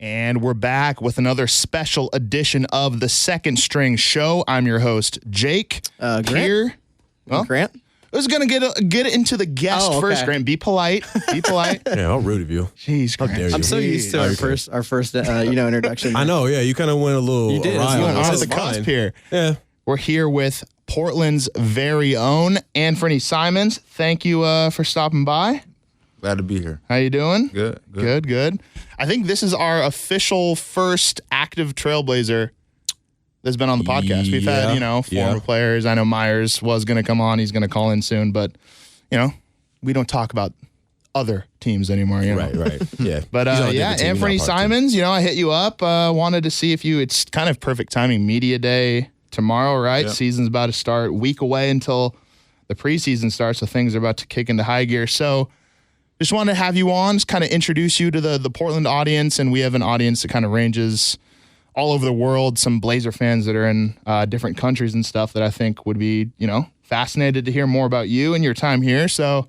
And we're back with another special edition of the Second String Show. I'm your host, Jake. Grant? Here. Well, Grant? I was going to get into the guest first, Grant. Be polite. Be polite. Yeah, how rude of you. Jeez, Grant. How dare you. I'm so used to our first introduction. I know, yeah. You kind of went a little You did. awry You on went us. off It's the cusp fine. here. Yeah. We're here with Portland's very own Anfernee Simons. Thank you for stopping by. Glad to be here. How you doing? Good. I think this is our official first active Trailblazer that's been on the podcast. We've had, former players. I know Myers was going to come on. He's going to call in soon, but, we don't talk about other teams anymore. Right. Yeah. But, Anfernee Simons, I hit you up. Wanted to see if it's kind of perfect timing. Media day tomorrow, right? Yep. Season's about to start. Week away until the preseason starts, so things are about to kick into high gear. So, just wanted to have you on, just kind of introduce you to the Portland audience, and we have an audience that kind of ranges all over the world, some Blazer fans that are in different countries and stuff that I think would be, fascinated to hear more about you and your time here. So,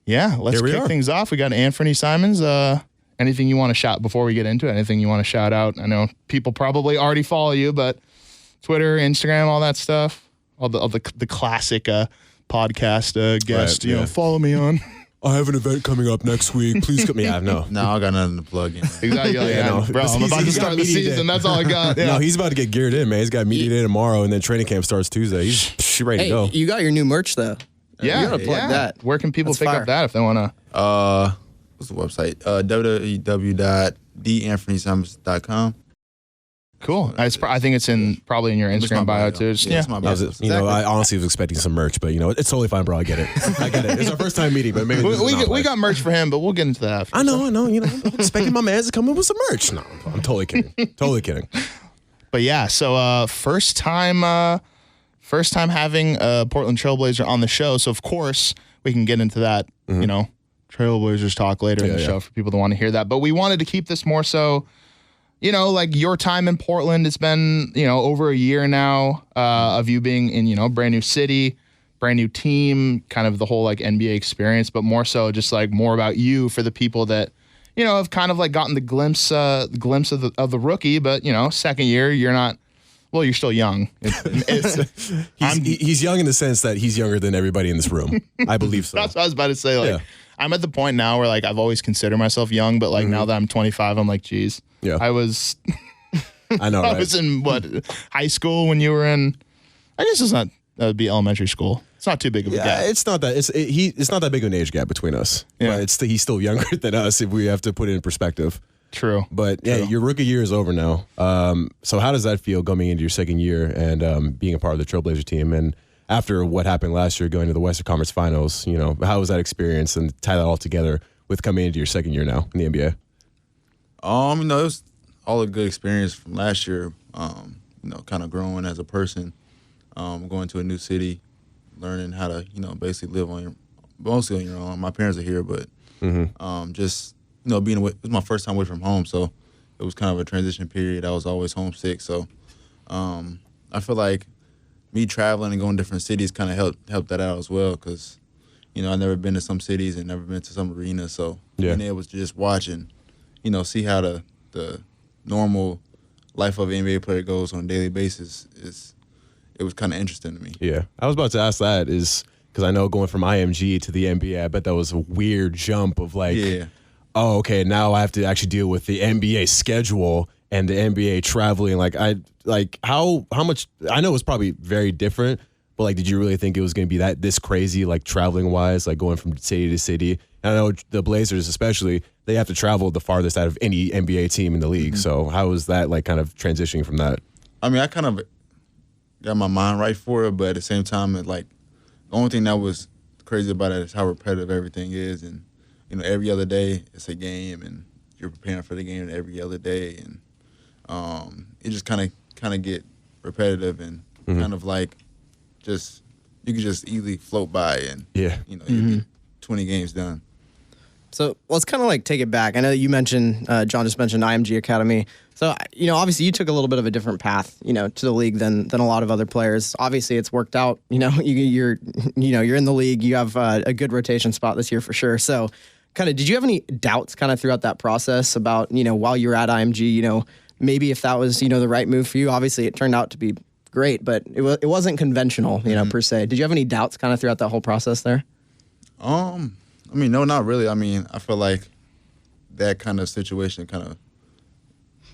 yeah, let's kick things off. We got Anfernee Simons. Anything you want to shout before we get into it? Anything you want to shout out? I know people probably already follow you, but Twitter, Instagram, all that stuff, all the classic podcast guest, follow me on. I have an event coming up next week. Please cut me out. No, I got nothing to plug in. Exactly. Bro, I'm about to start the season. That's all I got. Yeah. No, he's about to get geared in, man. He's got media day tomorrow, and then training camp starts Tuesday. He's ready to go. You got your new merch, though. Yeah. You got to plug that. Where can people pick up that if they want to? What's the website? www.theanfreneesimons.com. Cool. I think it's probably in your Instagram bio too. It's my bio. I honestly was expecting some merch, but it's totally fine, bro. I get it. It's our first time meeting, but maybe we got merch for him, but we'll get into that after. I know. I'm expecting my man to come in with some merch. No, I'm totally kidding. But yeah, so first time having a Portland Trailblazer on the show. So of course we can get into that, Trailblazers talk later in the show for people that want to hear that. But we wanted to keep this more so, like your time in Portland. It's been, over a year now of you being in, brand new city, brand new team, kind of the whole like NBA experience, but more so just like more about you for the people that, have kind of like gotten the glimpse of the rookie, but, second year, you're not, well, you're still young. He's young in the sense that he's younger than everybody in this room. I believe so. That's what I was about to say. I'm at the point now where like I've always considered myself young, but like now that I'm 25, I'm like, geez. Yeah. I was I know, I was in high school when you were in, I guess that would be elementary school. It's not too big of a gap. It's not that it's not that big of an age gap between us. Yeah. But he's still younger than us if we have to put it in perspective. True. But your rookie year is over now. So how does that feel coming into your second year and being a part of the Trailblazer team? And after what happened last year, going to the Western Conference Finals, how was that experience, and tie that all together with coming into your second year now in the NBA? It was all a good experience from last year. Kind of growing as a person, going to a new city, learning how to, basically live mostly on your own. My parents are here, but just being away. It was my first time away from home, so it was kind of a transition period. I was always homesick, so I feel like me traveling and going to different cities kind of helped that out as well, because I've never been to some cities and never been to some arenas, so being able to just watch and see how the normal life of an NBA player goes on a daily basis it was kind of interesting to me. Yeah, I was about to ask that because I know going from IMG to the NBA, I bet that was a weird jump of like. Yeah. Oh, okay, now I have to actually deal with the NBA schedule and the NBA traveling. How much, I know it's probably very different, but like, did you really think it was going to be this crazy, like traveling wise, like going from city to city? And I know the Blazers especially, they have to travel the farthest out of any NBA team in the league. So how was that like kind of transitioning from that? I kind of got my mind right for it, but at the same time, the only thing that was crazy about it is how repetitive everything is. And every other day it's a game, and you're preparing for the game every other day, and it just kind of get repetitive and kind of like just you can just easily float by and you get 20 games done. So let's kind of like take it back. I know you mentioned, John just mentioned IMG Academy. So, obviously you took a little bit of a different path, to the league than a lot of other players. Obviously it's worked out, you're in the league. You have a good rotation spot this year for sure. So kind of, did you have any doubts kind of throughout that process about, while you were at IMG, maybe if that was, the right move for you? Obviously, it turned out to be great, but it wasn't conventional, per se. Did you have any doubts kind of throughout that whole process there? I mean, no, not really. I mean, I feel like that kind of situation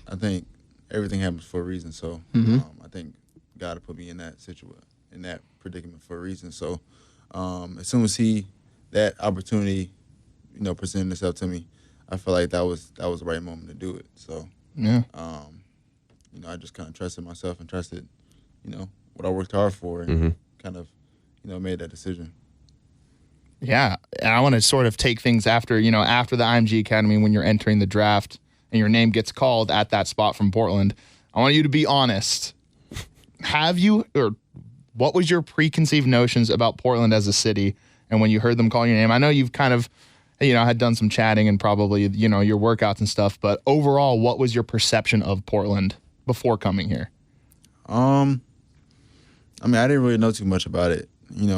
I think everything happens for a reason. So I think God put me in that in that predicament for a reason. So as soon as that opportunity, presented itself to me, I feel like that was the right moment to do it. So Yeah. I just kind of trusted myself and trusted, what I worked hard for, and kind of, made that decision. Yeah, and I want to sort of take things after the IMG Academy, when you're entering the draft and your name gets called at that spot from Portland. I want you to be honest. What was your preconceived notions about Portland as a city? And when you heard them call your name, I know you've kind of, had done some chatting and probably, your workouts and stuff, but overall, what was your perception of Portland before coming here? I didn't really know too much about it.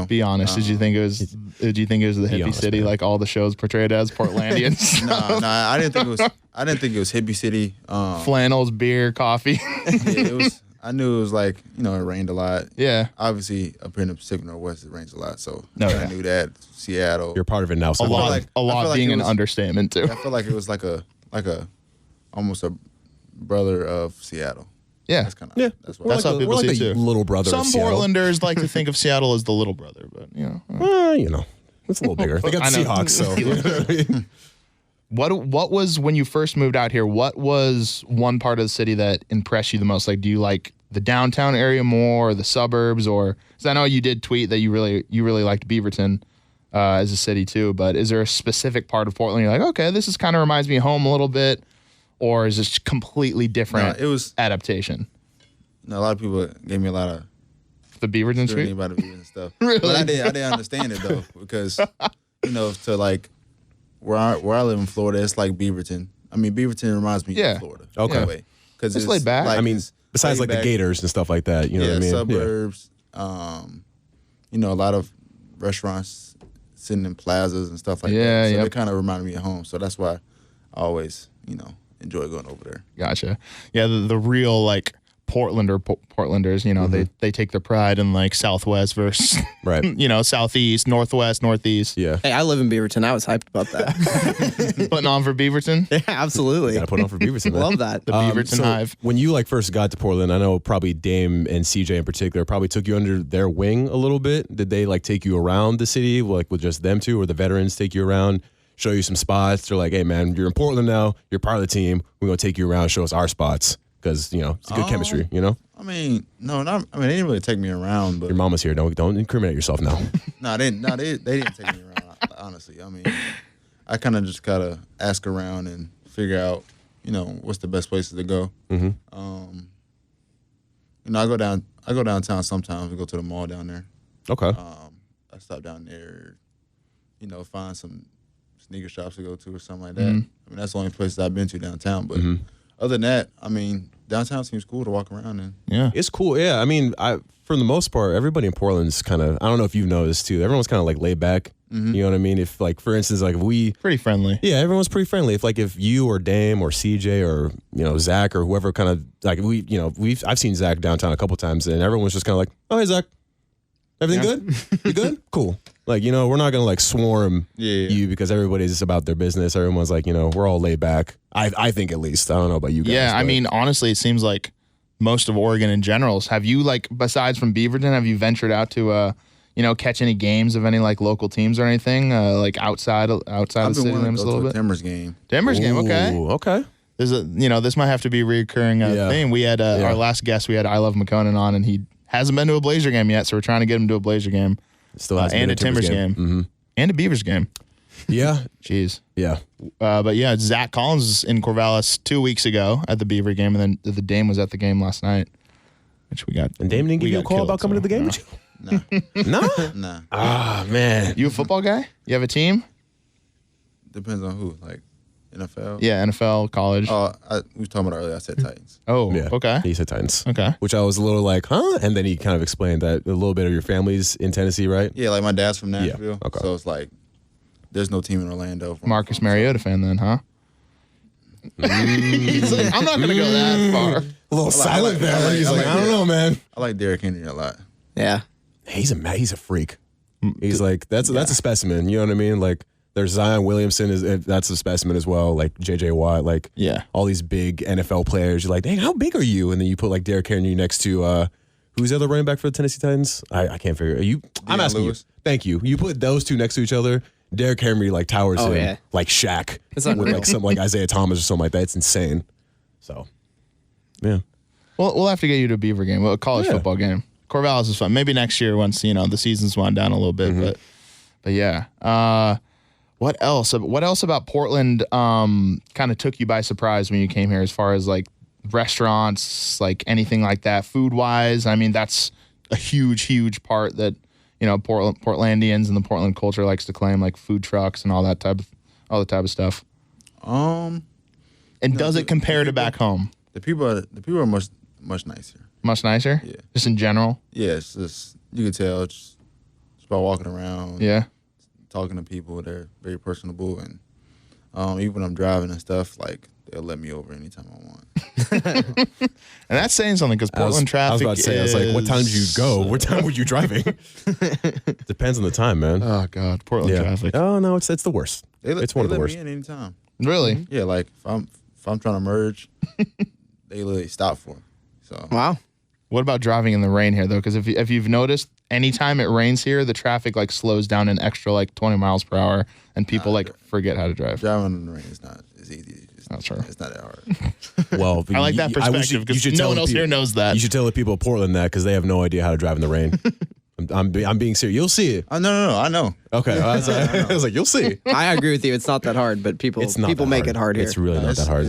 Be honest. Did you think it was the hippie city, man, like all the shows portrayed as Portlandians? No, I didn't think it was hippie city. Flannels, beer, coffee. It was. I knew it was like, it rained a lot. Yeah. Obviously, up here in the Pacific Northwest, it rains a lot. So I knew that. Seattle. You're part of it now. So a lot being an understatement too. I feel like it was like almost a brother of Seattle. Yeah. That's kind of that's how people see it too. Little brother. Some of Seattle. Portlanders like to think of Seattle as the little brother, but it's a little bigger. They got the Seahawks, so. What was, when you first moved out here, what was one part of the city that impressed you the most? Like, do you like the downtown area more, or the suburbs, or, because I know you did tweet that you really liked Beaverton as a city too, but is there a specific part of Portland you're like, okay, this is kind of reminds me of home a little bit, or is this completely different adaptation? A lot of people gave me a lot of the Beaverton tweet about the Beaverton stuff. Really? But I didn't understand it though, because to like where I live in Florida, it's like Beaverton. I mean, Beaverton reminds me of Florida. Okay. Because it's laid back. Like, besides like the Gators and stuff like that, you know what I mean? Suburbs. A lot of restaurants sitting in plazas and stuff like that. So it kind of reminded me of home. So that's why I always, enjoy going over there. Gotcha. Yeah, the real like Portlanders, they take their pride in like Southwest versus right. Southeast, Northwest, Northeast. Yeah. Hey, I live in Beaverton. I was hyped about that. Putting on for Beaverton? Yeah, absolutely. Gotta put on for Beaverton. Love that. The Beaverton Hive. When you like first got to Portland, I know probably Dame and CJ in particular probably took you under their wing a little bit. Did they like take you around the city, like with just them two, or the veterans take you around, show you some spots? They're like, hey man, you're in Portland now, you're part of the team, we're gonna take you around, show us our spots. Because, it's a good chemistry, I mean, they didn't really take me around. But your mama's here. Don't incriminate yourself now. they didn't take me around, honestly. I mean, I kind of just gotta ask around and figure out, what's the best places to go. Mm-hmm. I go downtown sometimes. We go to the mall down there. Okay. I stop down there, find some sneaker shops to go to or something like that. Mm-hmm. I mean, that's the only places I've been to downtown. But other than that, I mean, downtown seems cool to walk around in. Yeah. It's cool. Yeah. I mean, for the most part, everybody in Portland's kind of, I don't know if you've noticed too, everyone's kind of like laid back. Mm-hmm. You know what I mean? If like, for instance, like if pretty friendly. Yeah, everyone's pretty friendly. If you or Dame or CJ or, Zach or whoever kind of like I've seen Zach downtown a couple times and everyone's just kind of like, oh, hey, Zach. Everything good? You good? Cool. Like, we're not going to like swarm you because everybody's just about their business. Everyone's like, we're all laid back. I think at least. I don't know about you guys. Yeah, I mean, honestly, it seems like most of Oregon in general. Have you like, besides from Beaverton, have you ventured out to, catch any games of any like local teams or anything like outside of the city limits a little bit? Timbers game. Timbers game, okay. Okay. There's this might have to be a recurring thing. We had our last guest, we had I Love McConan on, and he hasn't been to a Blazer game yet, so we're trying to get him to a Blazer game. Still hasn't been and a Timbers game. Mm-hmm. And a Beavers game. Yeah. Jeez. Yeah. But yeah, Zach Collins was in Corvallis 2 weeks ago at the Beaver game, and then the Dame was at the game last night, which we got. And Dame didn't give you a call about coming to the game with you? Nah. No? Nah. Ah, man. You a football guy? You have a team? Depends on who. Like NFL? Yeah, NFL, college. We were talking about earlier. I said Titans. Oh, Yeah. okay. He said Titans. Okay. Which I was a little like, huh? And then he kind of explained that a little bit of your family's in Tennessee, right? Yeah, like my dad's from Nashville. Okay. So it's like, there's no team in Orlando. Marcus Mariota fan then, huh? He's like, I'm not going to go that far. A little silent there. He's like, I don't know, man. I like Derrick Henry a lot. Yeah. He's a freak. He's like, that's a specimen. You know what I mean? Like, there's Zion Williamson, that's a specimen as well. Like, J.J. Watt, like, all these big NFL players. You're like, dang, how big are you? And then you put, like, Derrick Henry next to, who's the other running back for the Tennessee Titans? I can't figure it. I'm asking Lewis. You. Thank you. You put those two next to each other, Derrick Henry, like, towers him like Shaq. It's with, unreal. like, something like Isaiah Thomas or something like that. It's insane. So, yeah. Well, we'll have to get you to a Beaver game, a college football game. Corvallis is fun. Maybe next year once, the season's wound down a little bit. But yeah. What else? What else about Portland kind of took you by surprise when you came here as far as like restaurants, like anything like that, food-wise? I mean, that's a huge part that, Portlandians and the Portland culture likes to claim, like food trucks and all that type of stuff. And does it compare to back home? The people are much nicer. Much nicer? Yeah. Just in general? Yeah, it's just, you can tell just by walking around. Yeah. Talking to people, they're very personable, and even when I'm driving and stuff, like they'll let me over anytime I want. And that's saying something because Portland traffic. I was about to say, I was like, what time did you go? What time were you driving? Depends on the time, man. Oh God, Portland traffic. Oh no, it's the worst. It's one of the worst. They let me in anytime. Really? Yeah, like if I'm trying to merge, they literally stop for me. So Wow. What about driving in the rain here though? Because if you've noticed, anytime it rains here, the traffic like slows down an extra like 20 miles per hour, and people forget how to drive. driving in the rain is not as easy. That's true. It's not that hard. Well, I like that perspective because no one else here knows that. You should tell the people of Portland that because they have no idea how to drive in the rain. I'm being serious. You'll see it. No, I know. Okay, I was like, you'll see. I agree with you. It's not that hard, but people make it hard here. It's really not that hard.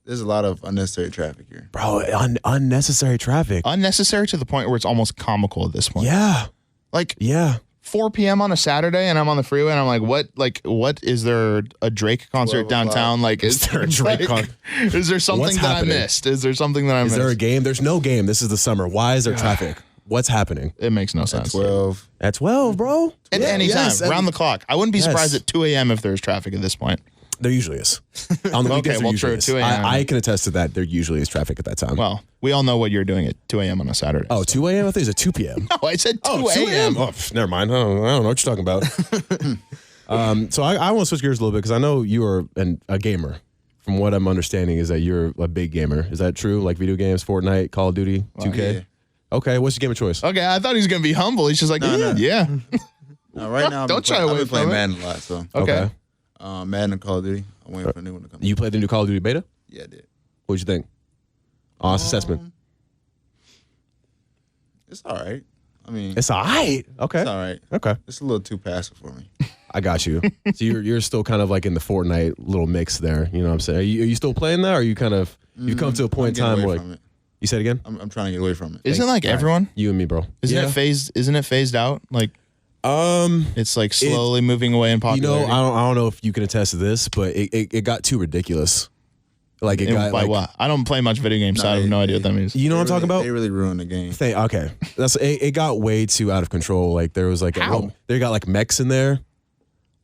There's a lot of unnecessary traffic here. Bro, unnecessary traffic. Unnecessary to the point where it's almost comical at this point. Yeah. Like, Yeah. 4 p.m. on a Saturday, and I'm on the freeway, and I'm like, what is there a Drake concert 12 downtown? Like, is there a Drake concert? Is there something What's that happening? I missed? Is there something that I missed? Is there a game? There's no game. This is the summer. Why is there traffic? What's happening? It makes no sense. 12. At 12, bro. At any time, round the clock. I wouldn't be surprised at 2 a.m. if there's traffic at this point. There usually is. On the weekdays, there usually true, is. 2 a.m. I can attest to that. There usually is traffic at that time. Well, we all know what you're doing at 2 a.m. on a Saturday. Oh, 2 a.m.? I think it's at 2 p.m. No, I said 2 2 a.m. Oh, never mind. I don't know what you're talking about. So I want to switch gears a little bit because I know you are a gamer. From what I'm understanding is that you're a big gamer. Is that true? Like video games, Fortnite, Call of Duty, 2K? Yeah. Okay, what's your game of choice? Okay, I thought he was going to be humble. He's just like, yeah. Right now, Don't try away I've been playing from it. Madden a lot, so Okay. Madden and Call of Duty. I'm waiting for a new one to come. You played the new Call of Duty beta? Yeah, I did. What'd you think? Honest assessment. It's all right. I mean, It's all right. Okay. it's all right. Okay. It's a little too passive for me. I got you. So you're still kind of like in the Fortnite little mix there. You know what I'm saying? Are you still playing that? Or are you kind of you've come to a point in I'm time getting where away like from it. you said again? I'm trying to get away from it. Isn't it like everyone? You and me, bro. Isn't Yeah. it phased? Isn't it phased out? Like it's like slowly moving away in You know, popularity. I don't know if you can attest to this, but it got too ridiculous. Like it got By like what? I don't play much video games, so I have no idea what that means. you know what I'm talking about? They really ruined the game. Okay, it got way too out of control. Like there was like How? they got like mechs in there,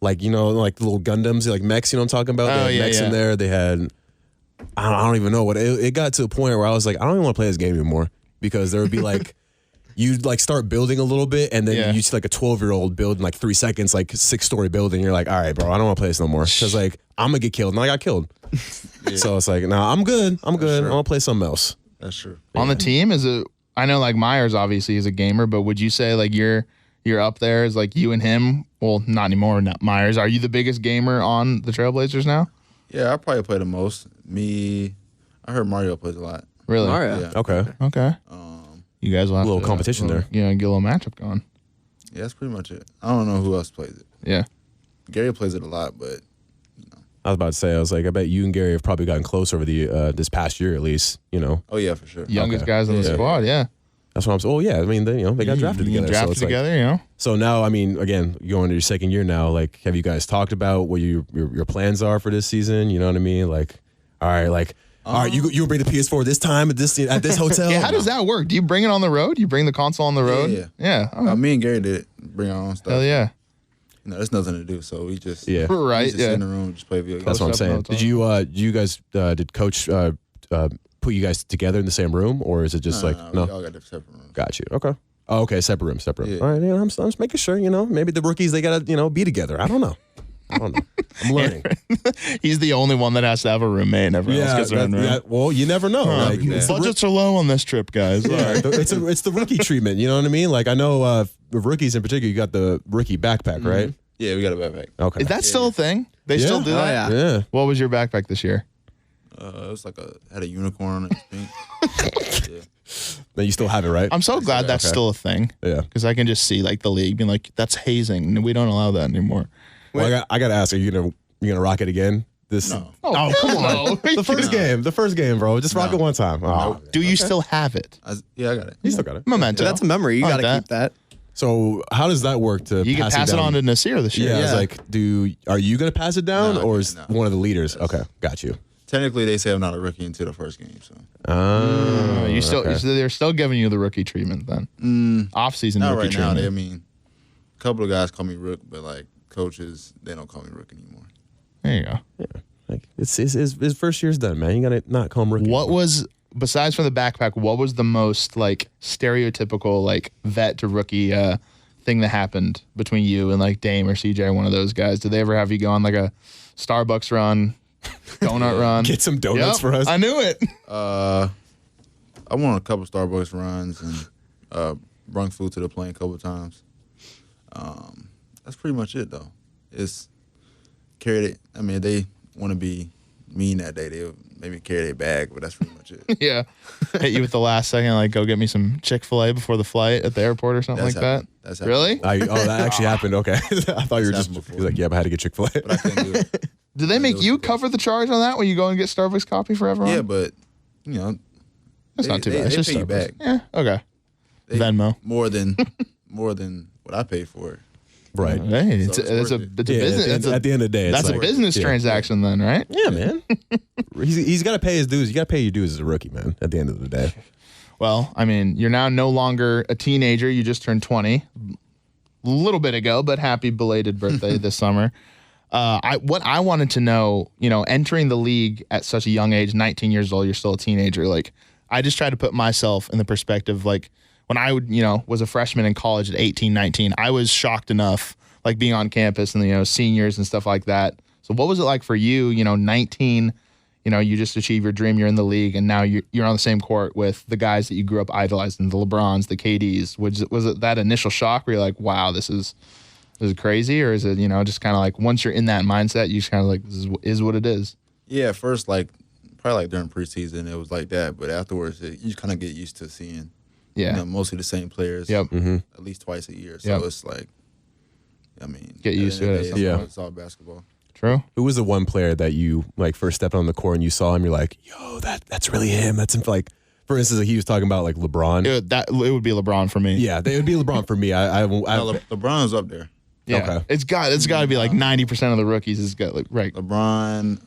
like like little Gundams, like mechs. You know what I'm talking about? They had mechs in there. They had I don't even know what it got to a point where I was like, I don't even want to play this game anymore because there would be like. You'd like start building a little bit, and then you see like a 12-year-old build in like 3 seconds, like 6-story building. You're like, all right, bro, I don't want to play this no more because like I'm gonna get killed, and I got killed. So it's like, nah, I'm good. I'm good. I want to play something else. That's true. On the team, is it? I know like Myers obviously is a gamer, but would you say like you're up there as like you and him? Well, not anymore. Not Myers. Are you the biggest gamer on the Trailblazers now? Yeah, I probably play the most. Me, I heard Mario plays a lot. Really? Mario. Yeah. Okay. You guys will have A little to, competition there. Yeah, get a little matchup going. Yeah, that's pretty much it. I don't know who else plays it. Yeah. Gary plays it a lot, but I was about to say, I was like, I bet you and Gary have probably gotten close over the this past year at least. You know, oh yeah, for sure. Youngest guys on the squad. Yeah. that's what I'm saying. Oh yeah, I mean, they got drafted You together. Drafted so it's like, together, So now, I mean, again, going into your second year now, like, have you guys talked about what your plans are for this season? You know what I mean? Like, all right, you bring the PS4 this time at this hotel? Yeah, how does that work? Do you bring it on the road? You bring the console on the road? Yeah. Yeah. Okay. Me and Gary did bring our own stuff. Hell yeah. No, there's nothing to do. So we just Right, we just sit in the room, just play video games. That's what I'm saying. Put you guys together in the same room, or is it just No, no? we all got different separate rooms. Got you. Okay. Oh, okay. Separate room. Yeah. All right. I'm just making sure. Maybe the rookies they gotta be together. I don't know. I'm learning. He's the only one that has to have a roommate, and everyone else gets their own room. Well, you never know. Like, Budgets are low on this trip, guys. it's the rookie treatment. You know what I mean? Like I know rookies in particular. You got the rookie backpack, right? Yeah, we got a backpack. Okay. Is that still a thing? They still do that? Yeah. What was your backpack this year? It was had a unicorn on it. Pink. Yeah. Then you still have it, right? I'm so glad that's still a thing. Yeah. Because I can just see like the league being like, that's hazing. And we don't allow that anymore. Well, I gotta ask, are you gonna rock it again? No. Oh, come on. The first game, bro. Just rock it one time. Oh. Do you still have it? I got it. You still got it. Memento. That's a memory. You I got like to keep that. So how does that work to You can pass it down? on to Nasir this year. Yeah, I was like, are you gonna pass it down, No, or is no. one of the leaders? Okay, got you. Technically, they say I'm not a rookie until the first game. So You still, they're still giving you the rookie treatment then. Off-season not rookie right now. treatment. A couple of guys call me Rook, but like coaches, they don't call me Rook anymore. There you go. Yeah, like his first year's done, man. You gotta not call him rookie. What was, besides from the backpack, what was the most like stereotypical like vet to rookie thing that happened between you and like Dame or CJ, one of those guys? Did they ever have you go on like a Starbucks run, donut run? Get some donuts Yep, for us. I knew it. I went on a couple Starbucks runs and brung food to the plane a couple of times. That's pretty much it, though. It's carried it. I mean, if they want to be mean that day, they'll maybe carry their bag, but that's pretty much it. Yeah. Hit you with the last second, like go get me some Chick-fil-A before the flight at the airport or something That's like happened. that. That's happened. Really? That actually happened. Okay, I thought you were just happened before. like, yeah, but I had to get Chick-fil-A. But I couldn't do it. Did they make was you the cover the charge on that when you go and get Starbucks coffee for everyone? Yeah, but, you know. That's not too bad. It's They just pay you Starbucks. back. Yeah, okay. They- Venmo. More than what I paid for it. Right. Hey, So it's a worth it. business. At the end of the day, it's That's like, a business transaction then, right? Yeah, man. He's got to pay his dues. You got to pay your dues as a rookie, man. At the end of the day. Well, I mean, you're now no longer a teenager. You just turned 20 a little bit ago, but happy belated birthday this summer. What I wanted to know, entering the league at such a young age, 19 years old, you're still a teenager. Like, I just try to put myself in the perspective, like, when I was a freshman in college at 18, 19, I was shocked enough, like being on campus and, seniors and stuff like that. So what was it like for you, 19, you just achieved your dream, you're in the league, and now you're on the same court with the guys that you grew up idolizing, the LeBrons, the KDs. Was it that initial shock where you're like, wow, this is crazy? Or is it, just kind of like once you're in that mindset, you just kind of like, this is what it is? Yeah, at first, probably during preseason, it was like that. But afterwards, you kind of get used to seeing mostly the same players Yep. at least twice a year. So it's like, I mean, Get used to it. It's all basketball. True. Who was the one player that you like first stepped on the court and you saw him? You're like, yo, that's really him. That's him. Like, for instance, he was talking about like LeBron. It would be LeBron for me. Yeah, it would be LeBron for me. LeBron's up there. Yeah. Okay. It's got to be like 90% of the rookies has got like right. LeBron,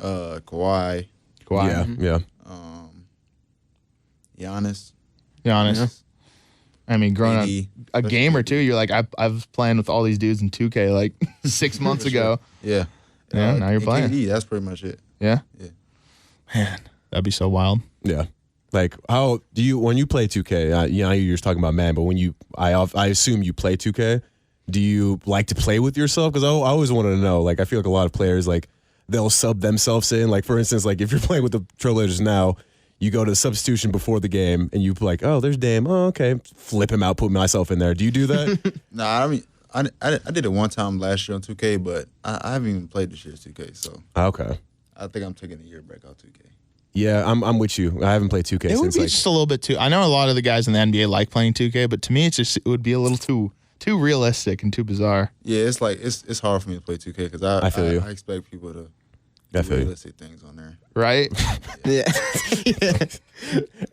Kawhi, Kawhi. Yeah. Giannis. Giannis. I mean, growing up AD, a game or two, you're like, I was playing with all these dudes in 2K like 6 months ago. Yeah. Yeah, now you're and playing. KD, that's pretty much it. Yeah. Yeah. Man, that'd be so wild. Yeah. Like, how do you, when you play 2K, you're just talking about man, but when I assume you play 2K, do you like to play with yourself? Because I always wanted to know, like, I feel like a lot of players, like, they'll sub themselves in. Like, for instance, like, if you're playing with the Trailblazers now, you go to the substitution before the game, and you like, oh, there's Dame. Oh, okay. Flip him out, put myself in there. Do you do that? Nah, I mean, I did it one time last year on 2K, but I haven't even played this year's 2K, so Okay. I think I'm taking a year break out 2K. Yeah, I'm with you. I haven't played 2K It would since be like just a little bit too. I know a lot of the guys in the NBA like playing 2K, but to me, it would be a little too realistic and too bizarre. Yeah, it's like it's hard for me to play 2K because I feel you. I expect people to I do feel you. realistic things on there. Right? Yeah.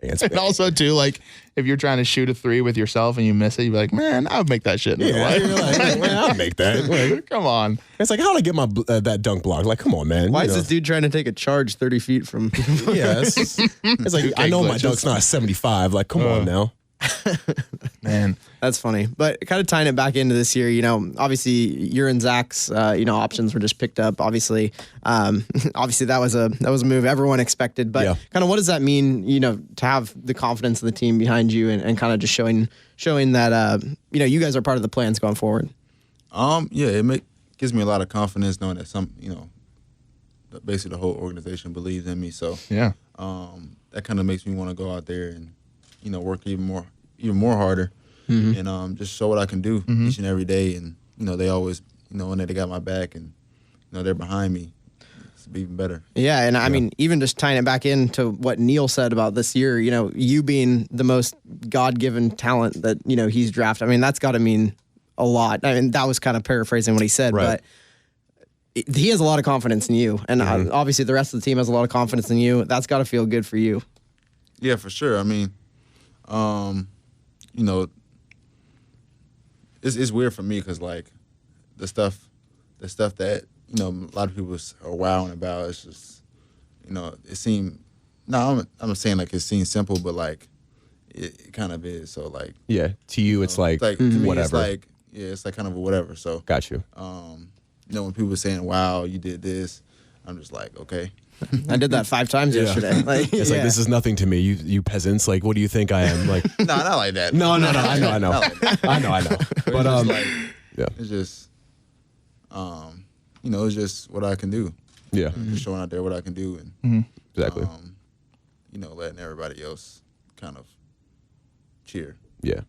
And also too, like if you're trying to shoot a 3 with yourself and you miss it, you'd be like, man, I would make that shit. Yeah, Anyway. you're like, man, I'll make that. Like, Come on. it's like, how'd I get my that dunk block? Like, come on, man. Why You is know. this dude trying to take a charge 30 feet from? Yeah, it's like, I know my glitches. dunk's not 75. Like, come on now. Man. That's funny. But kind of tying it back into this year, obviously your and Zach's, options were just picked up. Obviously, obviously that was a move everyone expected. But kind of what does that mean, to have the confidence of the team behind you and kind of just showing that, you guys are part of the plans going forward? It gives me a lot of confidence knowing that basically the whole organization believes in me. So that kind of makes me want to go out there and, work even more harder. And just show what I can do each and every day. And, they always, when they got my back and, they're behind me, it's even better. Yeah, and I mean, even just tying it back into what Neil said about this year, you being the most God-given talent that, he's drafted, I mean, that's got to mean a lot. I mean, that was kind of paraphrasing what he said, but he has a lot of confidence in you. And obviously the rest of the team has a lot of confidence in you. That's got to feel good for you. Yeah, for sure. I mean, it's weird for me because like the stuff that a lot of people are wowing about, it's just it seemed I'm saying like it seems simple, but like it kind of is. So like to you it's like to me, whatever. It's like kind of a whatever. So Got you. When people are saying, "Wow, you did this," I'm just like, okay. I did that 5 times yesterday. It's like, this is nothing to me. You peasants. Like, what do you think I am? Like, No, not like that. no. I know. Not like that. I know. But It's just, it's just what I can do. Yeah. Just showing out there what I can do, and Exactly. Letting everybody else kind of cheer. Yeah.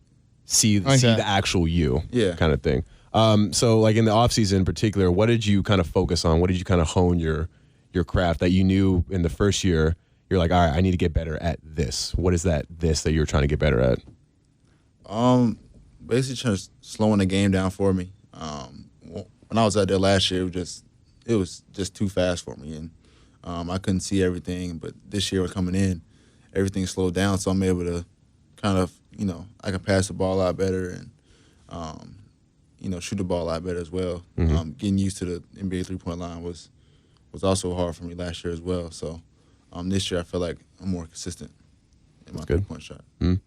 See that. the actual you. Yeah. Kind of thing. So like in the offseason in particular, what did you kind of focus on? What did you kind of hone your craft that you knew in the first year? You're like, all right, I need to get better at this. What is that you're trying to get better at? Basically just slowing the game down for me. When I was out there last year, it was just too fast for me, and I couldn't see everything. But this year, coming in, everything slowed down, so I'm able to kind of, I can pass the ball a lot better and, shoot the ball a lot better as well. Getting used to the NBA three-point line was also hard for me last year as well. So this year I feel like I'm more consistent in my three-point shot. You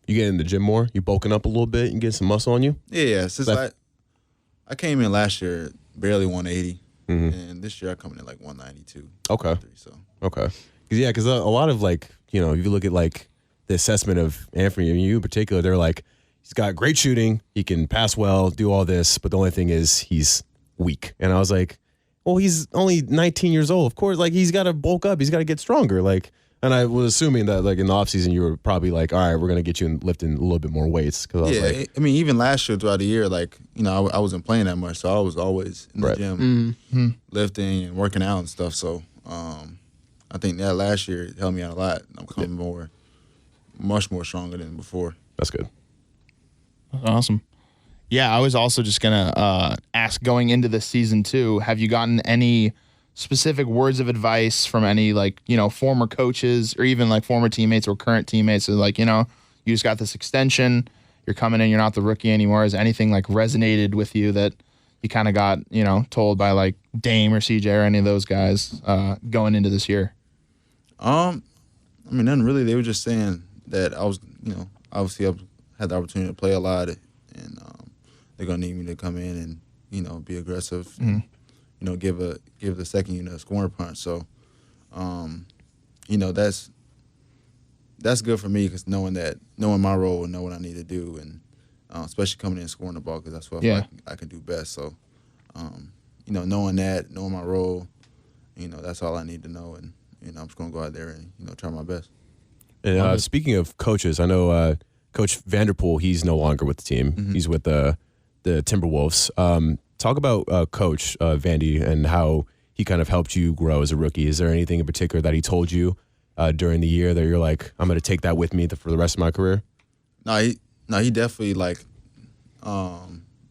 get in the gym more? You bulking up a little bit? You get some muscle on you? Yeah. Since I came in last year barely 180, and this year I come in at like 192. Okay. So. Okay. Because a lot of like, if you look at like the assessment of Anfernee, you in particular, they're like, he's got great shooting, he can pass well, do all this, but the only thing is he's weak. And I was like, well, he's only 19 years old. Of course, like he's got to bulk up. He's got to get stronger. Like, and I was assuming that like in the offseason, you were probably like, all right, we're going to get you lifting a little bit more weights. Cause I was like, I mean, even last year throughout the year, like, I wasn't playing that much. So I was always in the gym lifting and working out and stuff. So I think that last year helped me out a lot. I'm coming much more stronger than before. That's good. That's awesome. Yeah, I was also just going to ask going into this season too, have you gotten any specific words of advice from any like, former coaches or even like former teammates or current teammates? So like, you just got this extension, you're coming in, you're not the rookie anymore. Has anything like resonated with you that you kind of got, told by like Dame or CJ or any of those guys going into this year? I mean, nothing really. They were just saying that I was, obviously I had the opportunity to play a lot, and they're gonna need me to come in and be aggressive, and, give the second unit a scoring punch. So, that's good for me because knowing my role and know what I need to do, and especially coming in and scoring the ball because that's what I feel like I can do best. So, knowing my role, that's all I need to know, and I'm just gonna go out there and try my best. And speaking of coaches, I know Coach Vanderpool, he's no longer with the team. He's with the Timberwolves. Talk about Coach Vandy and how he kind of helped you grow as a rookie. Is there anything in particular that he told you during the year that you're like, I'm going to take that with me for the rest of my career? No, he definitely like,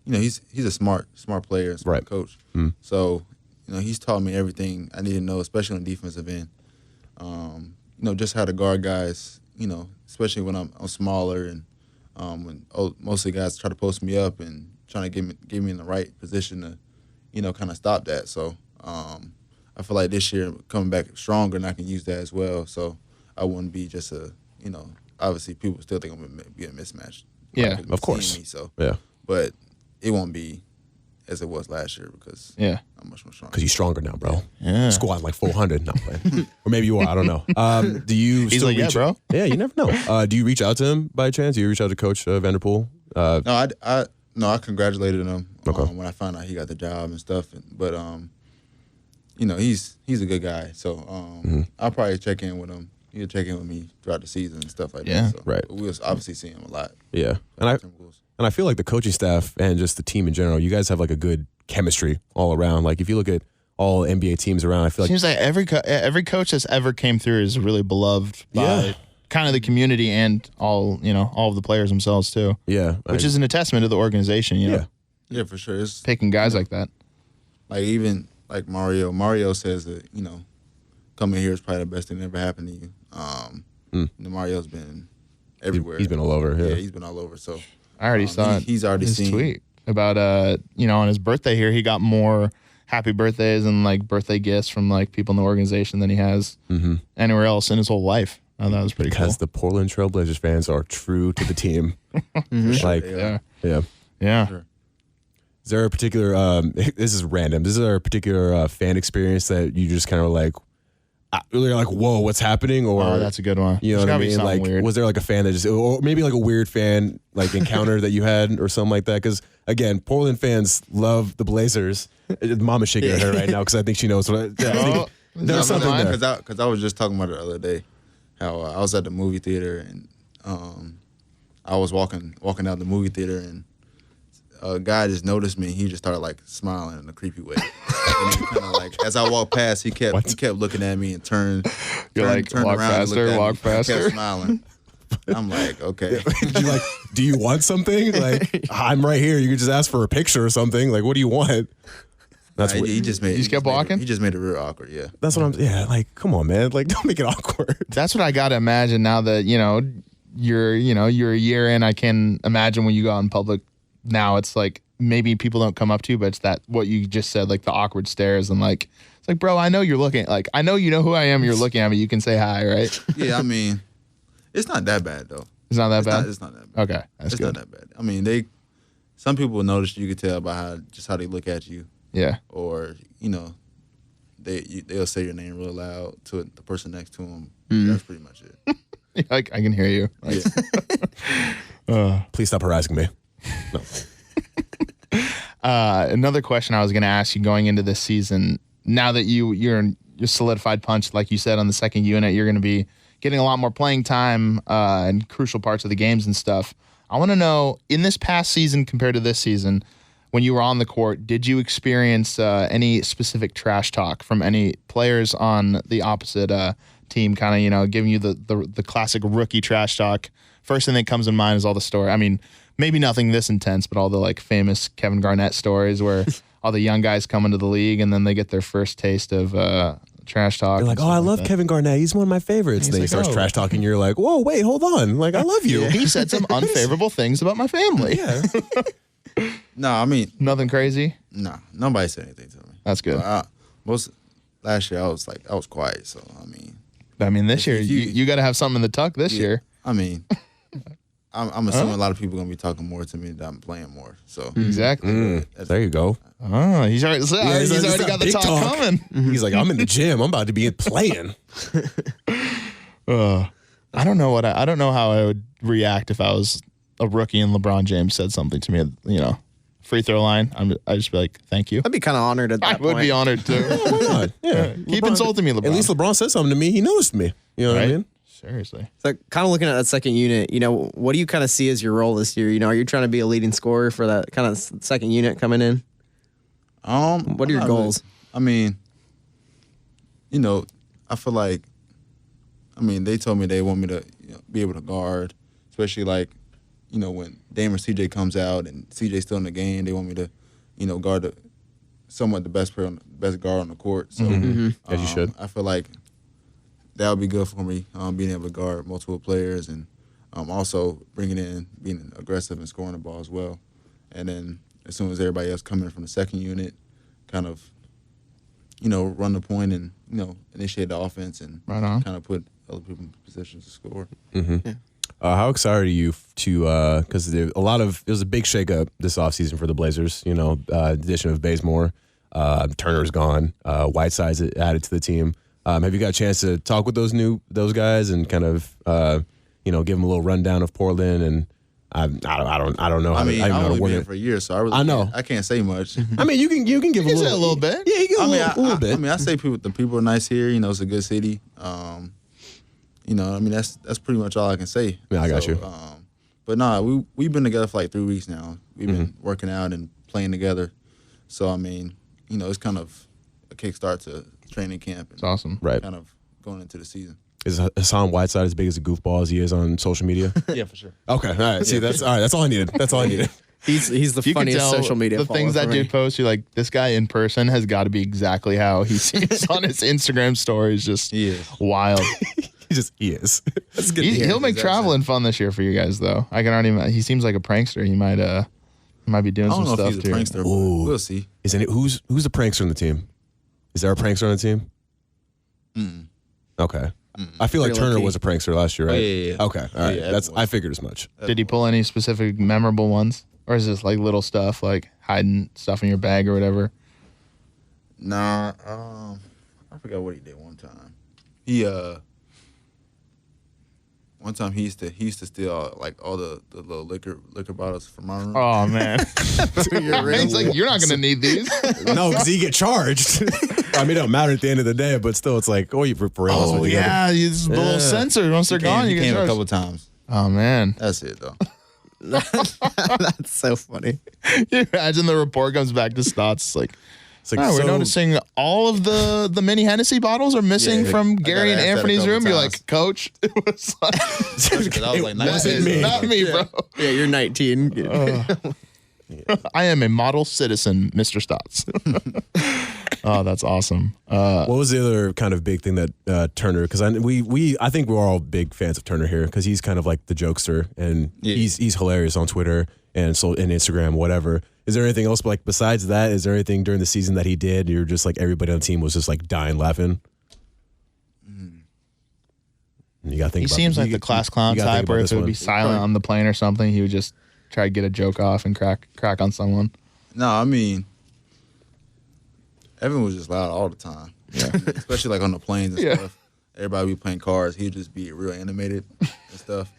he's a smart player, smart coach. So, he's taught me everything I need to know, especially on the defensive end. Just how to guard guys, especially when I'm smaller and when most of the guys try to post me up and trying to get me in the right position to, kind of stop that. So I feel like this year coming back stronger and I can use that as well. So I wouldn't be just a obviously people still think I'm gonna be a mismatch. Yeah, of course. Me, so Yeah. but it won't be as it was last year because I'm much more stronger. Because you're stronger now, bro. Yeah. Squatting like 400. No, or maybe you are. I don't know. Do you? He's still like, yeah, reach, bro. Yeah, you never know. Do you reach out to him by chance? Do you reach out to Coach Vanderpool? No, I congratulated him Okay. when I found out he got the job and stuff. But you know, he's a good guy. So I'll probably check in with him. He'll check in with me throughout the season and stuff like that. So, right. But we'll obviously see him a lot. Yeah, and I feel like the coaching staff and just the team in general, you guys have like a good chemistry all around. Like if you look at all NBA teams around, I feel like Seems like every coach that's ever came through is really beloved by kind of the community and all of the players themselves too. Yeah, Which is a testament to the organization, you know. Yeah, for sure. It's Picking guys like that. like even like Mario. Mario says that, coming here is probably the best thing that ever happened to you. Mario's been everywhere. He's been all over. Yeah, he's been all over. So I already saw he's already his seen tweet about on his birthday here, he got more happy birthdays and like birthday gifts from like people in the organization than he has anywhere else in his whole life. I thought that was pretty because cool. the Portland Trailblazers fans are true to the team. Like, yeah. Sure. Is there a particular? This is random. Is there a particular fan experience that you just kind of like, really like, whoa, what's happening? Or Oh, that's a good one. You know There's what I gotta be mean? something Like, weird. was there like a fan that just, or maybe like a weird fan like encounter that you had or something like that? Because again, Portland fans love the Blazers. Mama's shaking her head right now because I think she knows what. I think there's something there. Because I was just talking about it the other day, how I was at the movie theater and I was walking out the movie theater and a guy just noticed me. He just started like smiling in a creepy way. And he kind of like, as I walked past, he kept looking at me and turned like, turned walk around faster, and walk looked at me. faster. Kept smiling. I'm like, okay. You're like, do you want something? Like, I'm right here. You could just ask for a picture or something. Like, what do you want? That's what he just made. You just kept walking? He just made it real awkward. Yeah. That's what I'm. Yeah, like, come on, man. Like, don't make it awkward. That's what I got to imagine now that, you're a year in. I can imagine when you go out in public now, it's like maybe people don't come up to you, but it's that what you just said, like the awkward stares and like, it's like, bro, I know you're looking, like, I know you know who I am. You're looking at me. You can say hi, right? Yeah, I mean, it's not that bad though. It's not that bad? It's not that bad. Okay, that's It's good. not that bad. I mean, some people will notice. You could tell by how they look at you. Yeah. Or they'll say your name real loud to the person next to them. That's pretty much it. Like, I can hear you. Like, Please stop harassing me. No. Another question I was going to ask you going into this season, now that you're solidified punch, like you said, on the second unit, you're going to be getting a lot more playing time in crucial parts of the games and stuff. I want to know, in this past season compared to this season, when you were on the court, did you experience any specific trash talk from any players on the opposite team, kind of, giving you the classic rookie trash talk? First thing that comes in mind is all the story. I mean, maybe nothing this intense, but all the like famous Kevin Garnett stories where all the young guys come into the league and then they get their first taste of trash talk. They're like, oh, I love Kevin Garnett. He's one of my favorites. And then he starts trash talking. You're like, whoa, wait, hold on. Like, I love you. He said some unfavorable things about my family. Yeah. No, I mean, Nothing crazy? nah, nobody said anything to me. That's good. Last year I was quiet. So This year, you got to have something in the tuck this year. I mean, I'm assuming a lot of people are gonna be talking more to me that I'm playing more. So Exactly. There you go. Oh, he's already got the big talk coming. He's like, I'm in the gym. I'm about to be playing. I don't know how I would react if I was a rookie and LeBron James said something to me, free throw line. I'd just be like, thank you. I'd be kind of honored at that I point. would be honored too. Why not? Yeah. Keep insulting me, LeBron. At least LeBron said something to me. He noticed me. You know what I Right? mean? Seriously. So kind of looking at that second unit, what do you kind of see as your role this year? Are you trying to be a leading scorer for that kind of second unit coming in? What are your goals? I mean, I feel like, they told me they want me to be able to guard, especially like, when Dame or CJ comes out and CJ's still in the game, they want me to, guard somewhat the best guard on the court. So As you should. I feel like that would be good for me, being able to guard multiple players and also being aggressive and scoring the ball as well. And then as soon as everybody else coming from the second unit, kind of, run the point and, initiate the offense and Right on. kind of put other people in positions to score. Mm-hmm. How excited are you to, because it was a big shakeup this offseason for the Blazers, the addition of Bazemore, Turner's gone, Whiteside's added to the team. Have you got a chance to talk with those guys and kind of, give them a little rundown of Portland? And I don't know. I mean, I've how to only word been here it. for a year, so I know. I can't say much. I mean, you can give You can say a little bit. Yeah, you can a little bit. I mean, I say the people are nice here. It's a good city. That's pretty much all I can say. Yeah, I got you. But nah, we've been together for like 3 weeks now. We've been working out and playing together. So I mean, it's kind of a kickstart to training camp. And It's awesome. Right. Kind of going into the season. Is Hassan Whiteside as big as a goofball as he is on social media? Yeah, for sure. Okay, all right. See, that's all right. That's all I needed. He's the You can funniest tell social media the follower things that for me. dude posts. You're like, this guy in person has got to be exactly how he seems on his Instagram stories. Just He is. wild. He is. That's good. to hear. He'll make traveling fun this year for you guys, though. I can already. He seems like a prankster. He might be doing I some don't know stuff if he's a too. prankster, but Ooh. we'll see. Who's the prankster on the team? Is there a prankster on the team? Okay. I feel like Pretty Turner low-key. was a prankster last year, right? Yeah. Okay, all right. Yeah, That's everyone. I figured as much. Did he pull any specific memorable ones, or is this like little stuff, like hiding stuff in your bag or whatever? Nah, I forgot what he did one time. One time he used to steal like all the little liquor bottles from my room. Oh man, he's like, you're not gonna need these. No, because he get charged. I mean, it don't matter at the end of the day, but still, it's like, you for real. Oh yeah, it's the little sensor. Once they're gone, He you came get a charged. couple times. Oh man, That's it though. That's so funny. you imagine the report comes back to Stotts. It's like, It's like, oh, we're so- noticing all of the mini Hennessy bottles are missing Yeah, from I Gary got and asked that a Anfernee's couple room. You're times. like, Coach, it was like, Because I was like, that wasn't is me. not me, bro. Yeah, you're 19. I am a model citizen, Mr. Stotts. Oh, that's awesome. What was the other kind of big thing that Turner? Because I think we're all big fans of Turner here because he's kind of like the jokester and he's hilarious on Twitter and Instagram, whatever. Is there anything else like besides that? Is there anything during the season that he did? You're just like everybody on the team was just like dying laughing. You got to think. He seems like the class clown you gotta think type, where about if this it would one. be silent on the plane or something, he would just try to get a joke off and crack on someone. No, I mean, Evan was just loud all the time. Yeah. Especially like on the planes and Yeah. stuff. Everybody be playing cars. He'd just be real animated and stuff.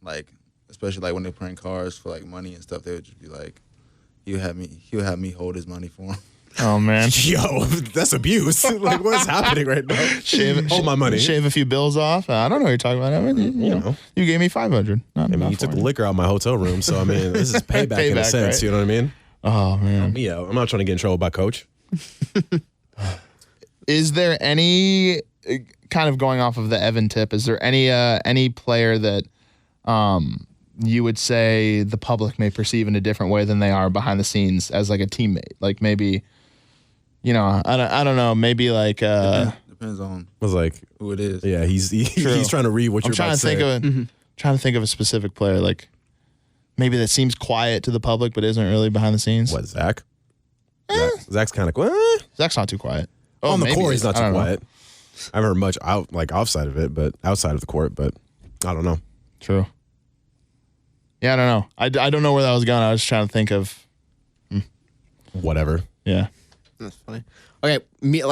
Like, especially like when they're playing cars for like money and stuff, they would just be like, he'll have me hold his money for him. Oh man, Yo, that's abuse. Like, what's happening right now? Hold my money. Shave a few bills off. I don't know what you're talking about. I mean, you know, you gave me $500. I mean, you took the liquor out of my hotel room, so I mean, this is payback in a Payback, sense. right? You know what I mean? Oh man, Yeah, I'm not trying to get in trouble by Coach. is there any kind of going off of the Evan tip? Is there any player that you would say the public may perceive in a different way than they are behind the scenes as like a teammate? Like maybe, you know, I don't know, maybe like Depends on I was like, who it is. yeah, he's trying to read what I'm you're trying about to to think say. of trying to think of a specific player, like maybe that seems quiet to the public but isn't really behind the scenes. What, Zach? Zach's kind of Zach's not too quiet. on the maybe court. he He's is. not I too don't know. quiet. I haven't heard much outside of it, but outside of the court. But I don't know. True. Yeah, I don't know. I don't know where that was going. I was trying to think of. Whatever. Yeah. That's funny. Okay,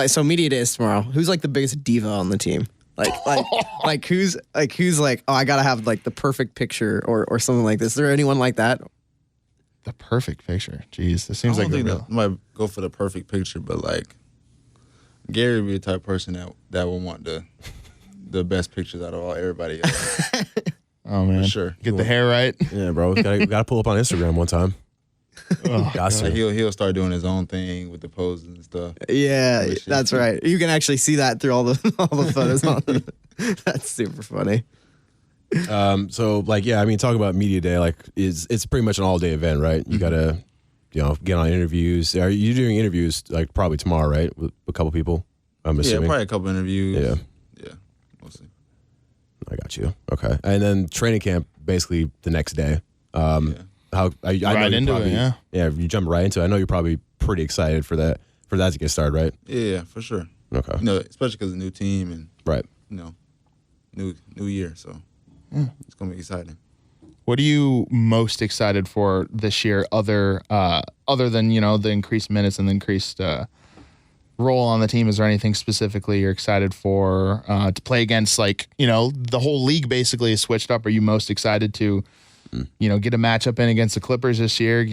so media day is tomorrow. Who's like the biggest diva on the team? Like who's like, oh, I gotta have like the perfect picture or something like this. Is there anyone like that? The perfect picture. Jeez, this seems I like don't a think real. that might go for the perfect picture, but like Gary would be the type of person that would want the best pictures out of everybody else. Oh man, For sure. Get the hair right. Yeah, bro. Gotta pull up on Instagram one time. Got to. Like he'll start doing his own thing with the poses and stuff. Yeah, shit. that's right. You can actually see that through all the photos on That's super funny. So like, yeah, I mean, talking about media day, like it's pretty much an all day event, right? You gotta, get on interviews. Are you doing interviews like probably tomorrow, right? With a couple people, I'm Yeah, assuming. probably a couple interviews. Yeah. Yeah, mostly. I got you. Okay. And then training camp basically the next day. How I know Right you're into it, probably, yeah. Yeah, you jump right into it. I know you're probably pretty excited for that to get started, right? Yeah, for sure. Okay. Especially because a new team and Right. new year. So it's gonna be exciting. What are you most excited for this year, other than the increased minutes and the increased role on the team? Is there anything specifically you're excited for to play against? The whole league basically is switched up. Are you most excited to, get a matchup in against the Clippers this year?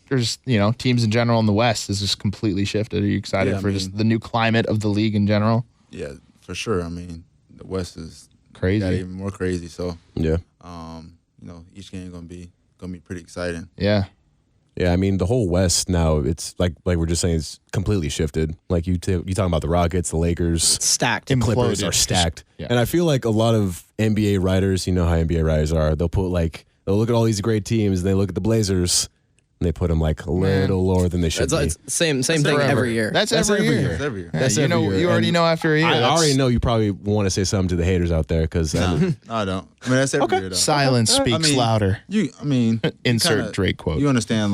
There's teams in general in the West is just completely shifted. Are you excited for just the new climate of the league in general? Yeah, for sure. I mean, the West is crazy, got even more crazy. So yeah, each game gonna be pretty exciting. Yeah. Yeah, I mean the whole West now. It's like we're just saying, it's completely shifted. Like you talking about the Rockets, the Lakers, Stacked. the Clippers Imploded. are stacked. Yeah. And I feel like a lot of NBA writers, you know how NBA writers are. They'll look at all these great teams and they look at the Blazers and they put them like a little lower than they should be. It's same thing forever. every year. That's every year. That's every year. Yeah, That's you every year. You already And know after a year. I That's already know you probably want to say something to the haters out there because No, I don't. I mean, that's every year though. Silence speaks I mean, louder. Insert Drake quote. You understand,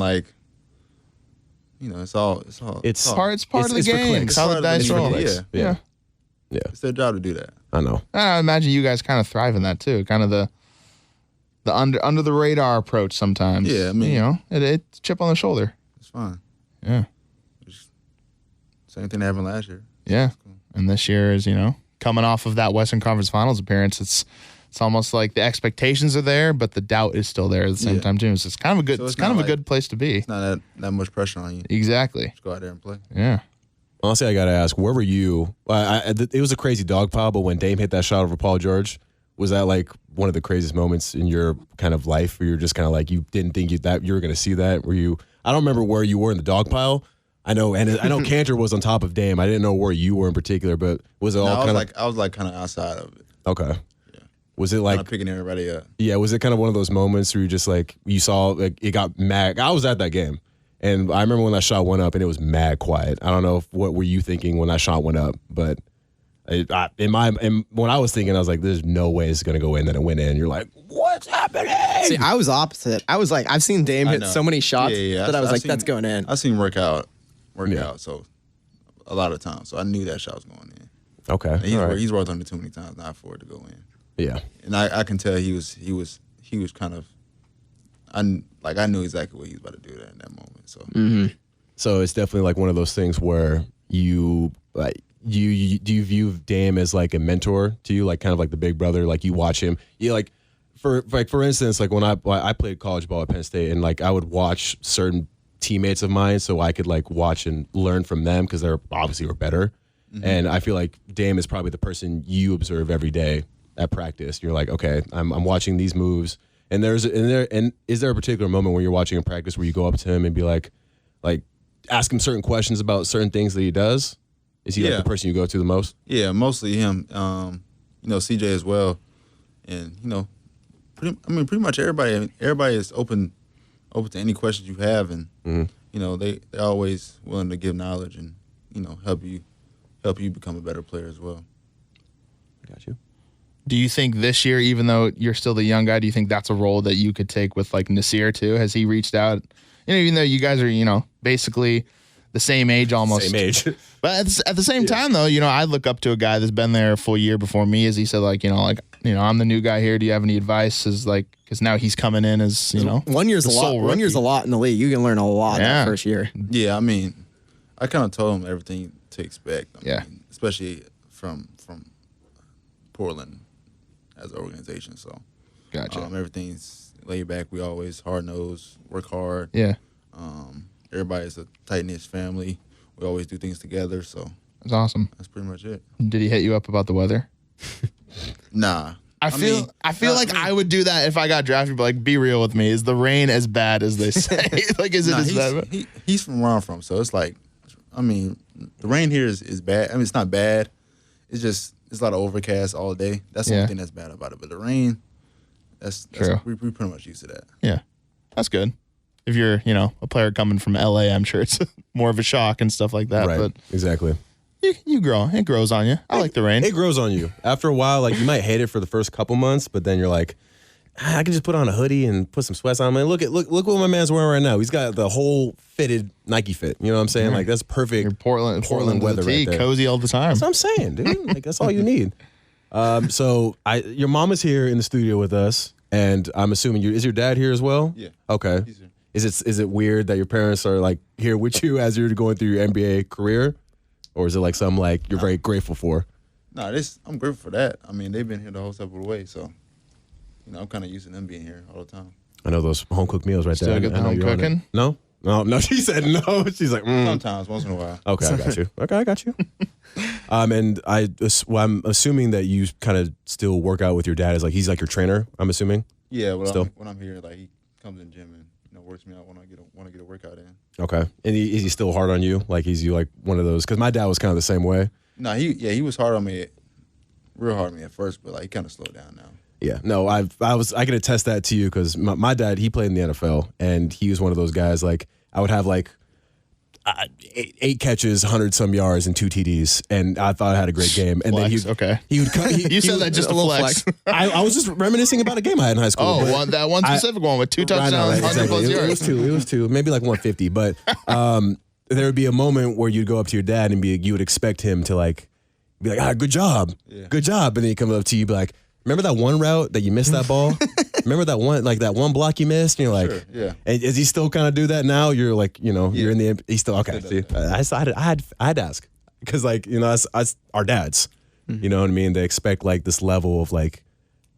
it's all. It's Part of the it's for game. clicks. It's how the It's part of dice the roll. game. Yeah. It's their job to do that. I know. I imagine you guys kind of thrive in that too. Kind of the under the radar approach sometimes. Yeah, I mean, it's chip on the shoulder. It's fine. Yeah. Same thing that happened last year. Yeah. And this year is, coming off of that Western Conference Finals appearance, it's almost like the expectations are there, but the doubt is still there at the same time too. So it's kind of a good, So it's it's kind of not a good place to be. It's not that much pressure on you. Exactly. Just go out there and play. Yeah. Honestly, I got to ask, where were you? It was a crazy dog pile, but when Dame hit that shot over Paul George, was that like one of the craziest moments in your kind of life where you're just kind of like, you didn't think that you were going to see that? I don't remember where you were in the dog pile. I know Cantor was on top of Dame. I didn't know where you were in particular, but was it all kind of I was kind of outside of it. Okay. Yeah. Was it Kind like of picking everybody up. Yeah, was it kind of one of those moments where you just like you saw like it got mad? I was at that game, and I remember when that shot went up, and it was mad quiet. I don't know what were you thinking when that shot went up, but when I was thinking, I was like, "There's no way it's gonna go in." Then it went in. You're like, "What's happening?" See, I was opposite. I was like, I've seen Dame hit so many shots that I was like, that's going in. I seen work out, so a lot of times. So I knew that shot was going in. Okay, And he's worked on it too many times not for it to go in. Yeah, and I can tell he was kind of, I knew exactly what he was about to do there in that moment. So So it's definitely like one of those things where you do you view Dame as like a mentor to you, like kind of like the big brother, like you watch him, like for instance, like when I played college ball at Penn State, and like I would watch certain teammates of mine so I could like watch and learn from them because they're obviously were better. And I feel like Dame is probably the person you observe every day at practice. You're like, okay, I'm watching these moves, and is there a particular moment when you're watching in practice where you go up to him and be like ask him certain questions about certain things that he does? Is he like the person you go to the most? Yeah, mostly him. CJ as well, and pretty much everybody is open to any questions you have, and they're always willing to give knowledge and help you become a better player as well. Got you. Do you think this year, even though you're still the young guy, do you think that's a role that you could take with like Nasir too? Has he reached out? Even though you guys are, basically the same age almost. Same age. But at the same time though, I look up to a guy that's been there a full year before me, as he said, I'm the new guy here. Do you have any advice? Because now he's coming in as, 1 year's a lot. 1 year's a lot in the league. You can learn a lot that first year. Yeah, I mean, I kind of told him everything to expect. I mean, especially from Portland as an organization. So, gotcha. Everything's laid back. We always hard nosed, work hard. Yeah. Everybody's a tight knit family. We always do things together. So that's awesome. That's pretty much it. Did he hit you up about the weather? Nah. I feel like I would do that if I got drafted. But be real with me. Is the rain as bad as they say? Is it as bad? He's from where I'm from, so it's like, the rain here is bad. It's not bad. It's just it's a lot of overcast all day. That's the only thing that's bad about it. But the rain, that's true. We're pretty much used to that. Yeah, that's good. If you're a player coming from LA, I'm sure it's more of a shock and stuff like that. Right. But exactly. You grow. It grows on you. I like the rain. It grows on you. After a while, like you might hate it for the first couple months, but then you're like, I can just put on a hoodie and put some sweats on. Look what my man's wearing right now. He's got the whole fitted Nike fit. You know what I'm saying? Like that's perfect. You're Portland weather to the T, right there. cozy all the time. That's what I'm saying, dude. Like that's all you need. So your mom is here in the studio with us, and I'm assuming is your dad here as well? Yeah. Okay. He's here. Is it weird that your parents are like here with you as you're going through your NBA career, or is it like something like you're very grateful for? No, I'm grateful for that. I mean, they've been here the whole step of the way, so I'm kind of used to them being here all the time. I know those home cooked meals right Still there. get the I know home you're on it. cooking? No. She said no. She's like, Sometimes, once in a while. Okay, I got you. Okay, I got you. And I'm assuming that you kind of still work out with your dad. Is like he's like your trainer. I'm assuming. Yeah, Still? when I'm here, like he comes in the gym and works me out when I want to get a workout in. Okay, and is he still hard on you? Like is you like one of those? Because my dad was kind of the same way. No, he was hard on me, real hard on me at first, but like he kind of slowed down now. Yeah, no, I can attest that to you because my dad, he played in the NFL and he was one of those guys. Like I would have like 8 catches, 100-some yards, and 2 TDs, and I thought I had a great game. And Flex, then he would cut. You said that just a little flex. I was just reminiscing about a game I had in high school. Oh, that one specific one with 2 touchdowns, 100 plus yards. It was two, maybe like 150. But there would be a moment where you'd go up to your dad and you would expect him to like be like, good job, good job, and then he comes up to you, be like, remember that one route that you missed that ball? Remember that one block you missed? And you're like, Sure, yeah. And does he still kind of do that now? You're like, you're in the, he's still, okay. See, I had to ask because like, as our dads, you know what I mean? They expect like this level of like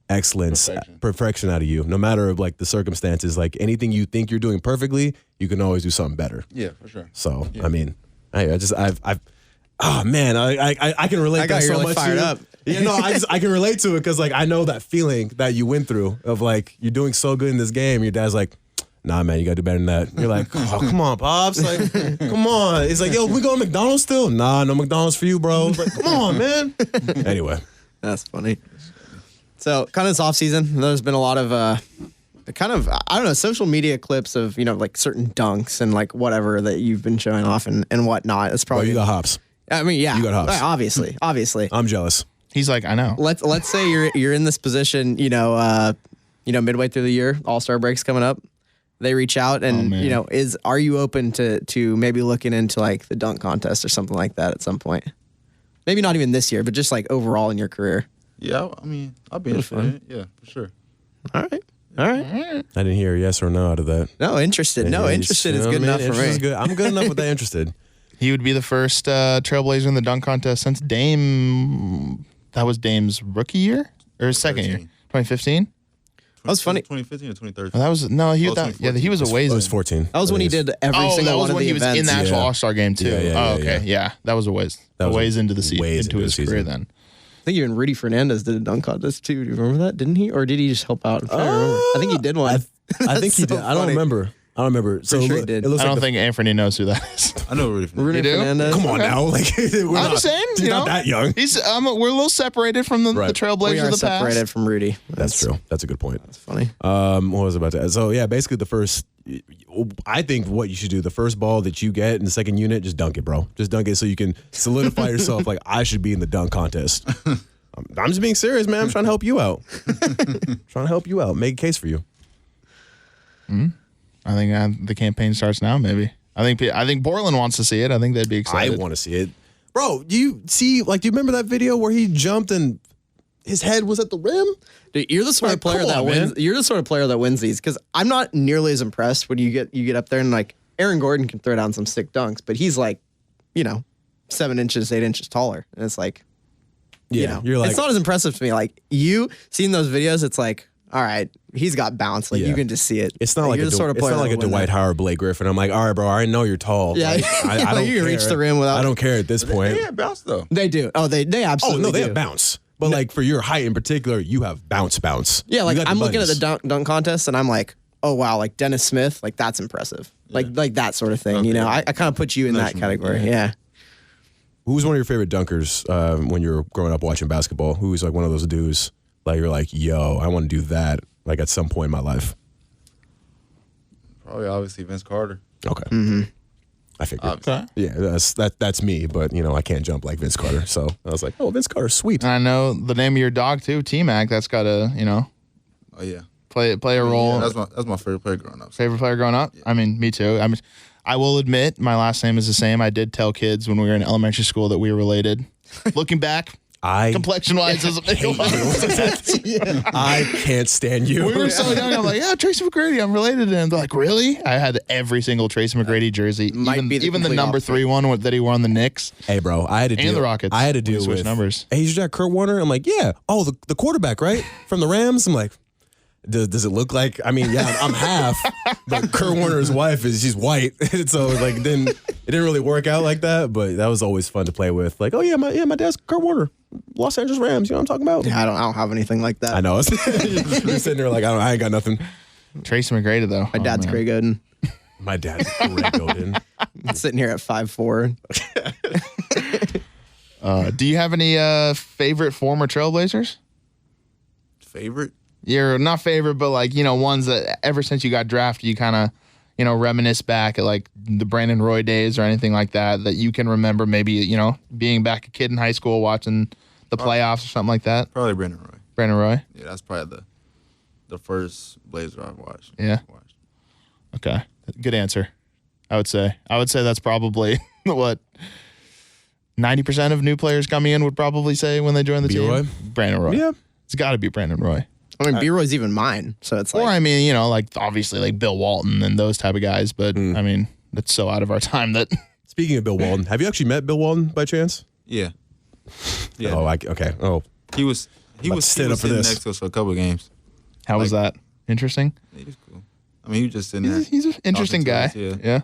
excellence, perfection out of you, no matter like the circumstances, like anything you think you're doing perfectly, you can always do something better. Yeah, for sure. So, I mean, oh man, I can relate. I got that you so really much fired to you. up. I can relate to it because like I know that feeling that you went through of like you're doing so good in this game. Your dad's like, nah, man, you gotta do better than that. You're like, oh, come on, pops, like, come on. It's like, yo, we going to McDonald's still? Nah, no McDonald's for you, bro. It's like, come on, man. Anyway, that's funny. So, kind of this off season, there's been a lot of I don't know, social media clips of like certain dunks and like whatever that you've been showing off and whatnot. It's probably you got hops. I mean, yeah, you got hops. Obviously. I'm jealous. He's like, I know. Let's say you're in this position, midway through the year, All-Star break's coming up. They reach out and are you open to maybe looking into like the dunk contest or something like that at some point? Maybe not even this year, but just like overall in your career. Yeah, I mean, I'll be interested in it. Yeah, for sure. All right. I didn't hear a yes or no out of that. No, interested. No, interested is good enough for me. Good. I'm good enough with that interested. He would be the first Trailblazer in the dunk contest since Dame. That was Dame's rookie year or his second year, 2015. That was funny. 2015 or 2013. That was no. He he was a ways. It was 14. That was when he did every single one of the he was events. in the actual All-Star game too. Yeah. That was a ways. That was ways into the season, ways into into his the career. season. Then I think even Rudy Fernandez did a dunk contest too. Do you remember that? Didn't he? Or did he just help out? I'm trying to remember. I think he did one. I think he did. I don't remember. So sure he did. It looks I don't like think Anfernee knows who that is. I know Rudy. Rudy You do? Fernandez. come on now, like we're I'm just saying, he's not that young. We're a little separated from the Right. Trailblazers We are of the separated past. from Rudy. That's true. That's a good point. That's funny. What was I about to add? So yeah, basically the first, I think what you should do, the first ball that you get in the second unit, just dunk it, bro. Just dunk it so you can solidify yourself. Like I should be in the dunk contest. I'm just being serious, man. I'm trying to help you out. Make a case for you. I think the campaign starts now. Maybe I think Portland wants to see it. I think they'd be excited. I want to see it, bro. Do you remember that video where he jumped and his head was at the rim? Dude, you're the sort of player that wins. You're the sort of player that wins these because I'm not nearly as impressed when you get up there and like Aaron Gordon can throw down some sick dunks, but he's like, 7 inches, 8 inches taller, and it's like, you're like, it's not as impressive to me. Like you seeing those videos, it's like, all right, he's got bounce. Like you can just see it. It's not like you're a the sort of player that Dwight Howard, Blake Griffin. I'm like, all right, bro, I know you're tall. Yeah, Like, I don't you can care. reach the rim without. I don't care at this point. They had bounce though. They do. Oh, they absolutely. Oh no, they do. have bounce. But like for your height in particular, you have bounce. Yeah, like You got I'm looking at the bunnies. dunk contest and I'm like, oh wow, like Dennis Smith, like that's impressive. Like that sort of thing. Okay. I kind of put you in that category. Yeah. Who's one of your favorite dunkers when you were growing up watching basketball? Who's like one of those dudes like you're like, yo, I want to do that like at some point in my life? Probably obviously Vince Carter. Okay. I figured. Okay. Yeah, that's me, but I can't jump like Vince Carter. So I was like, oh, Vince Carter's sweet. And I know the name of your dog too, T-Mac. That's got to Oh yeah. play a role. Yeah, that's my favorite player growing up. Favorite player growing up? Yeah. I mean, me too. I will admit my last name is the same. I did tell kids when we were in elementary school that we were related. Looking back, complexion-wise doesn't make a lot of sense. I can't stand you. We were so young. I'm like, yeah, Tracy McGrady. I'm related to him. They're like, really? I had every single Tracy McGrady jersey, even the number 3 one that he wore on the Knicks. Hey, bro, I had to deal. And the Rockets. I had to deal with numbers. Hey, is that Kurt Warner? I'm like, yeah. Oh, the quarterback, right? From the Rams. I'm like, does it look like? I mean, yeah, I'm half, but Kurt Warner's wife she's white, so like it didn't really work out like that. But that was always fun to play with. Like, oh yeah, my dad's Kurt Warner, Los Angeles Rams. You know what I'm talking about? Yeah, I don't have anything like that. I know. You're sitting there like I ain't got nothing. Tracy McGrady though. My dad's Greg Oden. My dad's Greg Oden. Sitting here at 5'4". Do you have any favorite former Trailblazers? Favorite? You're not favorite, but like, ones that ever since you got drafted, you kind of, reminisce back at like the Brandon Roy days or anything like that you can remember maybe, being back a kid in high school watching the playoffs or something like that. Probably Brandon Roy. Brandon Roy? Yeah, that's probably the first Blazer I've watched. Yeah. Okay. Good answer. I would say that's probably what 90% of new players coming in would probably say when they join the team. Roy? Brandon Roy. Yeah. It's got to be Brandon Roy. I mean, B-Roy's even mine, so it's like. Or, I mean, like obviously like Bill Walton and those type of guys, but I mean, that's so out of our time that. Speaking of Bill Walton, have you actually met Bill Walton by chance? Yeah. Yeah. Oh, okay. Oh, He was stand up for sitting this. next to us for a couple of games. How was that? Interesting? Yeah, he's cool. I mean, he was just sitting there. He's an interesting guy. talking to us, Yeah.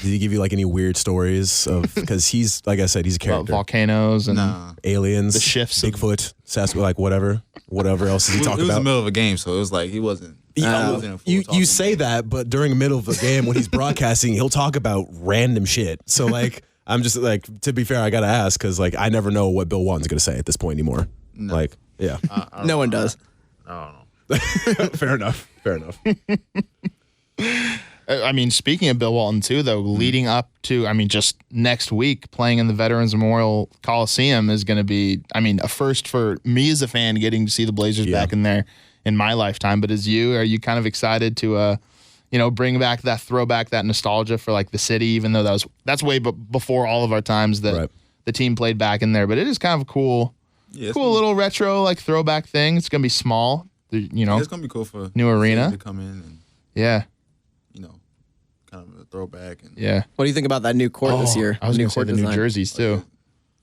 did he give you like any weird stories of? Because he's like I said, he's a About character. volcanoes and Nah. Aliens, the shifts of- Bigfoot, Sasquatch, like whatever else is he It talking was about? the middle of a game, so it was like he wasn't. Yeah, he wasn't in full you talking say mode. that, but during the middle of the game when he's broadcasting, he'll talk about random shit. So like, I'm just like, to be fair, I gotta ask because like I never know what Bill Walton's gonna say at this point anymore. No. Like, yeah, I don't No one know. does. I don't know. fair enough. I mean, speaking of Bill Walton too, though, leading up to, I mean, just next week playing in the Veterans Memorial Coliseum is going to be, I mean, a first for me as a fan getting to see the Blazers back in there in my lifetime. But as you, are you kind of excited to, bring back that throwback, that nostalgia for like the city, even though that's way before all of our times that the team played back in there. But it is kind of a cool little retro like throwback thing. It's going to be small, It's gonna be cool for new arena to come in and kind of a throwback. And What do you think about that new court this year? I was new going to say court the new design. jerseys too.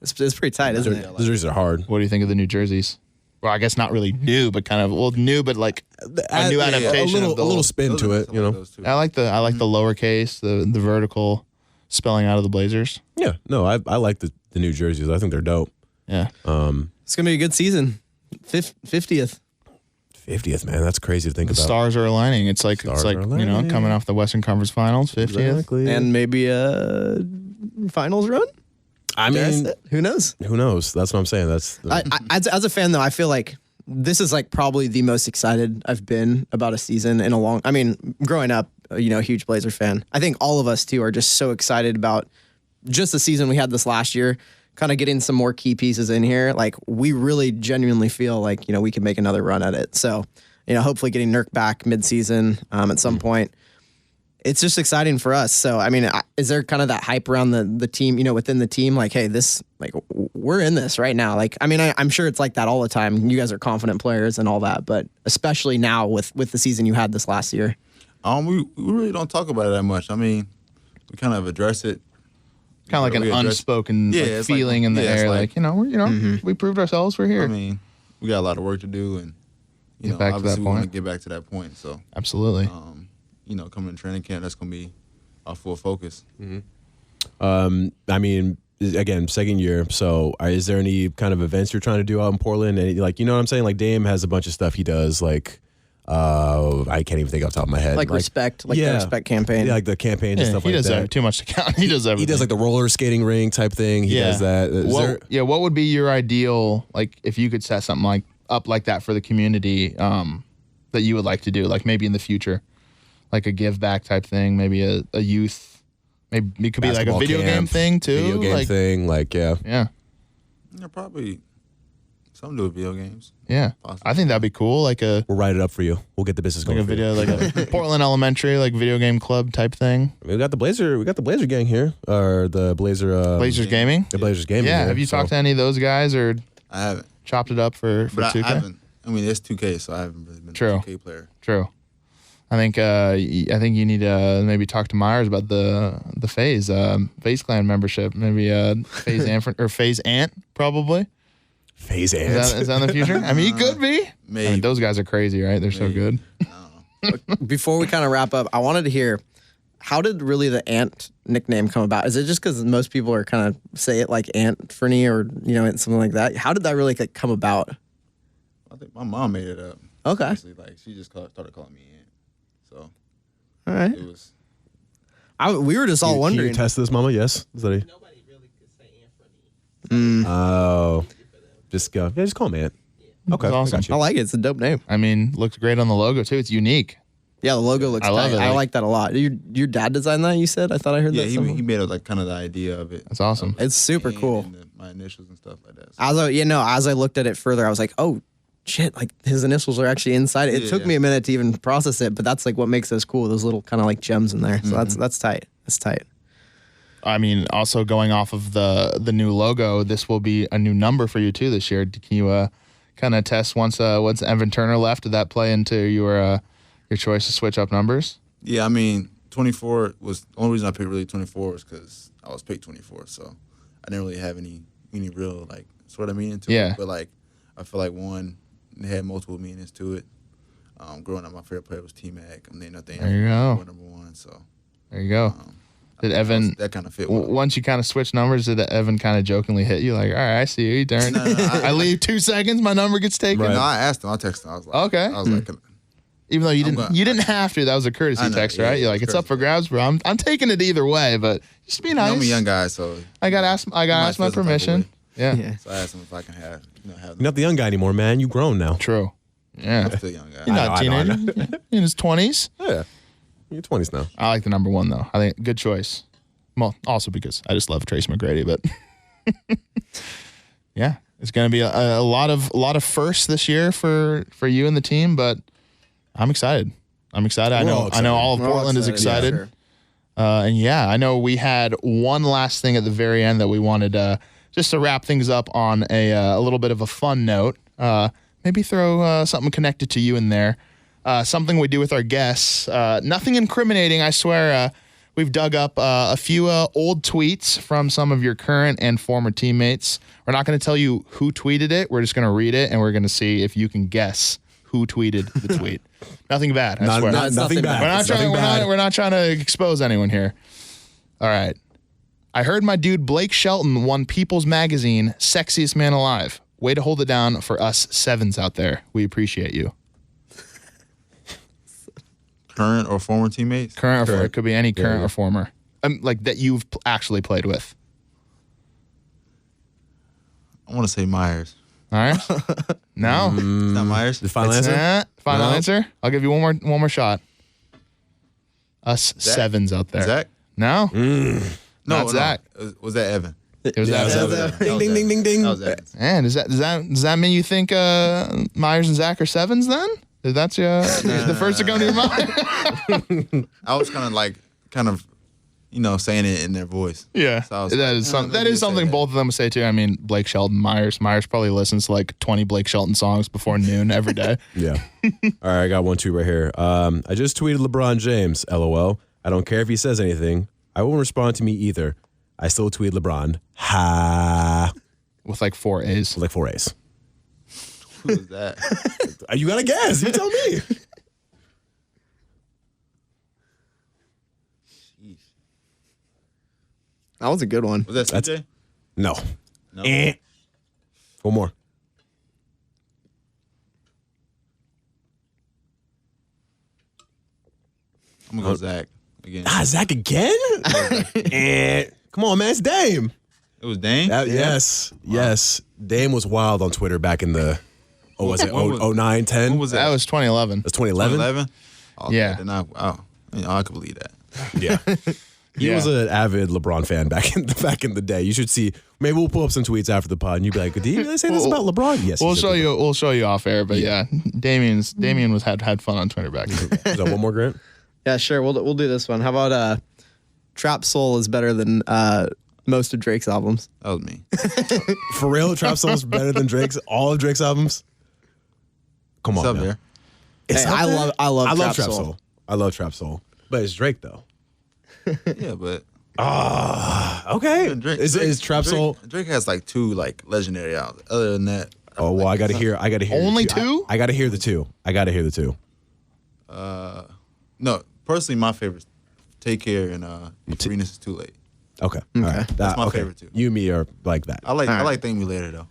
It's pretty tight, isn't it? The jerseys are hard. What do you think of the new jerseys? Well, I guess not really new, but kind of new, but like a new adaptation. A of the little old. spin to it, you know. I like the lowercase, the vertical spelling out of the Blazers. Yeah, no, I like the new jerseys. I think they're dope. Yeah. It's gonna be a good season. 50th. 50th, man, that's crazy to think The about. stars are aligning. It's like Stars are aligning. coming off the Western Conference Finals, 50th. Exactly. And maybe a finals run. I mean, Who knows? who knows? That's what I'm saying. That's As a fan, though, I feel like this is like probably the most excited I've been about a season in a long. I mean, growing up, a huge Blazer fan. I think all of us too are just so excited about just the season we had this last year. Kind of getting some more key pieces in here. Like we really genuinely feel like we can make another run at it. So hopefully getting Nurk back midseason at some point. It's just exciting for us. So, I mean, is there kind of that hype around the team, within the team? Like, hey, we're in this right now. Like, I mean, I'm sure it's like that all the time. You guys are confident players and all that, but especially now with the season you had this last year. We really don't talk about it that much. I mean, we kind of address it. Kind of like an unspoken it's feeling in the it's air. Like, we proved ourselves. We're here. I mean, we got a lot of work to do, and Get back to obviously that we want to point. get back to that point. So, Absolutely. Coming to training camp, that's gonna be our full focus. I mean, again, second year. So, is there any kind of events you're trying to do out in Portland? And like, you know what I'm saying? Like, Dame has a bunch of stuff he does. Like, I can't even think off the top of my head. Like respect, the respect campaign. Yeah, like the campaigns and stuff he like does that. too much to count. He does everything. He does like the roller skating ring type thing. He does that. What would be your ideal, like, if you could set something up like that for the community that you would like to do, like maybe in the future, like a give back type thing, maybe a youth, maybe it could be like a basketball video game camp, thing too. Video game thing, like Yeah. Probably Something to do with video games. Yeah, Possibly. I think that'd be cool. Like a We'll write it up for you. We'll get the business going. like a for you. video, like a Portland Elementary, like video game club type thing. I mean, we got the Blazer gang here, or the Blazer Blazers Gaming. the Blazers gaming. Yeah, here, have you talked to any of those guys or I haven't. chopped it up for But 2K? I haven't. I mean, it's 2K, so I haven't really been True. a 2K player. True. I think you need to maybe talk to Myers about the FaZe Clan membership. Maybe FaZe Anfernee or FaZe Ant probably. FaZe Is ants. that in the future? I mean, he could be. Maybe. I mean, those guys are crazy, right? They're so Maybe. good. Before we kind of wrap up, I wanted to hear, how did really the Ant nickname come about? Is it just because most people are kind of say it like Anfernee or something like that? How did that really come about? I think my mom made it up. Okay. Honestly, like she just started calling me Ant. So All right. it was. We were just all Can wondering. you test this, Mama? Yes. Is that Nobody really could say Anfernee. Oh, just go. Yeah, just call him Ant. Okay, That's awesome. I got you. I like it. It's a dope name. I mean, looks great on the logo too. It's unique. Yeah, the logo looks I love tight. it, I like- like that a lot. Your dad designed that, you said? I thought I heard Yeah, that he somewhere. made it like kind of the idea of it. That's awesome. It's super And cool. my initials and stuff like that. So, As I looked at it further, I was like, oh, shit, like his initials are actually inside it. It took Yeah. me a minute to even process it, but that's like what makes us cool, those little kind of like gems in there. So that's tight. That's tight. I mean, also going off of the new logo, this will be a new number for you too this year. Can you kind of test once Evan Turner left? Did that play into your choice to switch up numbers? yeah, I mean, 24 was the only reason I picked really 24 was because I was picked 24. So I didn't really have any real like sort of meaning to Yeah. it. But like I feel like one, it had multiple meanings to it. Growing up, my favorite player was T-Mac. I mean, I think There you go. number one. So There you go. Did Evan? that kind of fit. Well. Once you kind of switch numbers, did Evan kind of jokingly hit you like, all right, I see you, turn. No, I leave 2 seconds, my number gets taken. Right. No, I asked him. I texted him. I was like, Okay. I was like, Even though you I'm didn't, gonna- you didn't have to. That was a courtesy I know, text, yeah, right? You're yeah, like, it's it's up for grabs, bro. I'm taking it either way, but just be nice. I'm a young guy, so I gotta ask might my feel some type of permission. way. Yeah. Yeah. So I asked him if I can have You're not the young guy anymore, man. You grown now. True. Yeah. I'm still a young guy. You're not a I know, I teenager. know. In his 20s. Yeah, you're 20s now. I like the number one though. I think good choice. Well, also because I just love Trace McGrady, but yeah, it's going to be a lot of firsts this year for you and the team. But I'm excited. I know. I know all of We're all Portland is excited, excited. yeah, And yeah, I know we had one last thing at the very end that we wanted just to wrap things up on a little bit of a fun note. Maybe throw something connected to you in there. Something we do with our guests. Nothing incriminating, I swear. We've dug up a few old tweets from some of your current and former teammates. We're not going to tell you who tweeted it. We're just going to read it, and we're going to see if you can guess who tweeted the tweet. Nothing bad, I swear. it's nothing nothing bad. We're not It's trying. nothing bad. We're not trying to expose anyone here. All right. I heard my dude Blake Shelton won People's Magazine Sexiest Man Alive. Way to hold it down for us sevens out there. We appreciate you. Current or former teammates? Current or former. It could be any current yeah. or former. Like that you've actually played with. I want to say Myers. All right. No. It's not Myers. The final It's answer? not. Final No. answer. I'll give you one more shot. Us sevens out there. Zach? No. No, Not Zach. Was that Evan? It was Yeah, that. it was That was Ding, Evan. ding, ding, ding, ding. That was Evan. Man, does that mean you think Myers and Zach are sevens then? Is that the first to come to your mind? I was kind of, saying it in their voice. Yeah, So I was that like, is let me that is just say something that. both of them say too. I mean, Blake Shelton, Myers probably listens to like 20 Blake Shelton songs before noon every day. Yeah. All right, I got 1, 2 right here. I just tweeted LeBron James, LOL. I don't care if he says anything. I won't respond to me either. I still tweet LeBron. Ha. With like 4 A's. Like 4 A's. Who was that? You got to guess. You tell me. Jeez. That was a good one. Was that CJ? No. No. One more. I'm going to go Zach again. Zach again? Come on, man. It's Dame. It was Dane? Yes. Dame was wild on Twitter back in the, was it When was- 09, 10? When was That that? was 2011. That's 2011? 2011? Oh, Yeah. Then I could believe that. Yeah. He Yeah. was an avid LeBron fan back in the day. You should see. Maybe we'll pull up some tweets after the pod, and you'd be like, "Did you really say this about LeBron?" Yes. We'll show you. We'll show you off air. But yeah, Damien was had fun on Twitter back. Is that one more, Grant? Yeah, sure. We'll do this one. How about Trap Soul is better than most of Drake's albums? That was me. For real, Trap Soul is better than all of Drake's albums. Come It's on, up man. there. It's Hey, up I there? love Trap Trap Soul. I love Trap Soul, but it's Drake though. Yeah, but Okay, Drake, is Trap Soul? Drake has like 2 like legendary albums. Other than that, Oh well, I gotta hear. Only the 2? I gotta hear the 2. I gotta hear the 2. no, personally, my favorite, Take Care and Venus is Too Late. Okay, all right. That's my favorite too. You and me are like that. I like Thank Me Later though.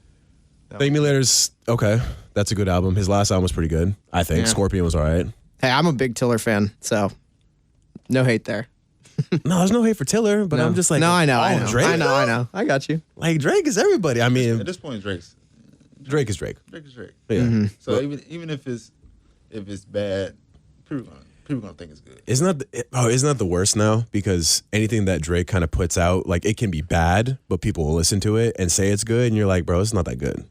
Thank Me Later's okay. That's a good album. His last album was pretty good. I think Yeah. Scorpion was all right. Hey, I'm a big Tiller fan, so no hate there. No, there's no hate for Tiller, but I'm just like, no, I know, oh, I know, Drake, I know, though? I know. I got you. Like Drake is everybody. I mean, At this point, Drake is Drake. Drake is Drake. Yeah. So even if it's bad, people gonna think it's good. Isn't that the worst now? Because anything that Drake kind of puts out, like it can be bad, but people will listen to it and say it's good, and you're like, bro, it's not that good.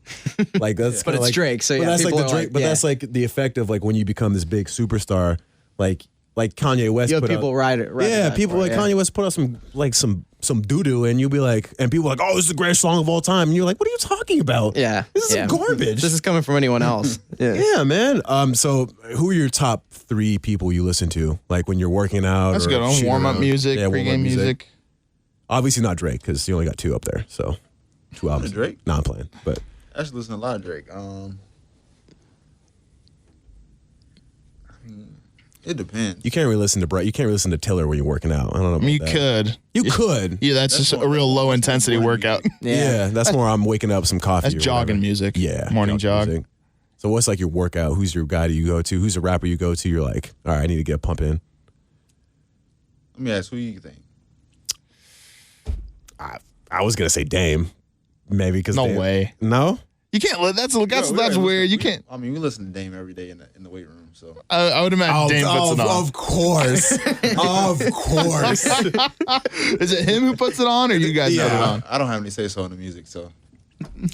Like that's, But it's like, Drake, so but yeah, that's like people the are Drake. like, But yeah. that's like the effect of like when you become this big superstar, like Kanye West. You have put people out, ride it. yeah, people like yeah. Kanye West put out some doo doo, and you'll be like, and people are like, oh, this is the greatest song of all time, and you're like, what are you talking about? Yeah, this is yeah. garbage. This is coming from anyone else. Yeah. Yeah, man. So who are your top 3 people you listen to, like when you're working out? That's or good. shooting Warm up around? music, Yeah, warm-up pregame music. Obviously not Drake because you only got 2 up there. So 2 albums. Drake? No, I'm playing. But I actually listen to a lot of Drake. It depends. you can't really listen to You can't really listen to Tiller when you're working out. I don't know. About I mean, you that. could. You could. Yeah, that's just a real low intensity workout. Yeah, that's more. I'm waking up some coffee. That's or jogging whatever. music. Yeah, Morning jog. music. So what's like your workout? Who's your guy that you go to? Who's a rapper you go to? You're like, all right, I need to get a pump in. Let me ask, who you think? I was gonna say Dame, maybe because No way. No. You can't let that's Bro, that's weird. You can't. I mean, we listen to Dame every day in the weight room. So I would imagine Dame puts it on. Of course, of course. Is it him who puts it on, or you guys put it on? I don't have any say so in the music. So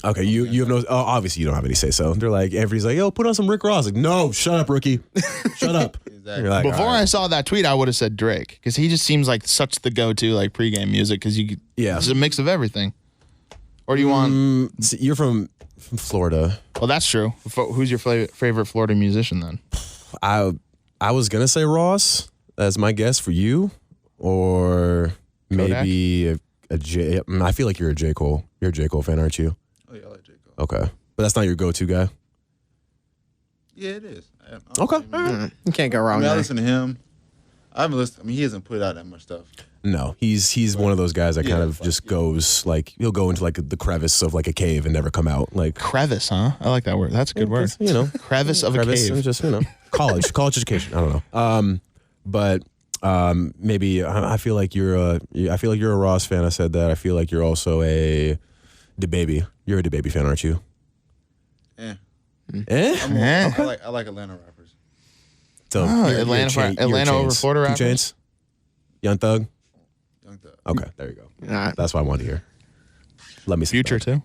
Okay, you have no. Oh, obviously you don't have any say so. They're like everybody's like, yo, put on some Rick Ross. Like, no, shut up, rookie, shut up. Exactly. You're like, Before all right. I saw that tweet, I would have said Drake because he just seems like such the go-to like pregame music because Yeah. it's a mix of everything. Or do you want? See, you're from Florida. Well, that's true. Who's your favorite Florida musician then? I was gonna say Ross as my guess for you, or maybe a J. I feel like you're a J. Cole. You're a J. Cole fan, aren't you? Oh yeah, I like J. Cole. Okay, but that's not your go-to guy. Yeah, it is. Okay. You can't go I wrong mean, I there. listen to him. I haven't listened. I mean, he hasn't put out that much stuff. No, he's one of those guys that kind of just goes like he'll go into like the crevice of like a cave and never come out. Like Crevice, huh? I like that word. That's a good word. you know, Crevice of a crevice, cave. just college education. I don't know. But maybe I feel like you're a Ross fan. I said that. I feel like you're also a DaBaby. You're a DaBaby fan, aren't you? Yeah. Eh? I like Atlanta rappers. So Atlanta over Florida rappers? 2 Chainz? Young Thug? Young Thug. Okay, there you go. All right. That's what I wanted to hear. Let me see. Future too.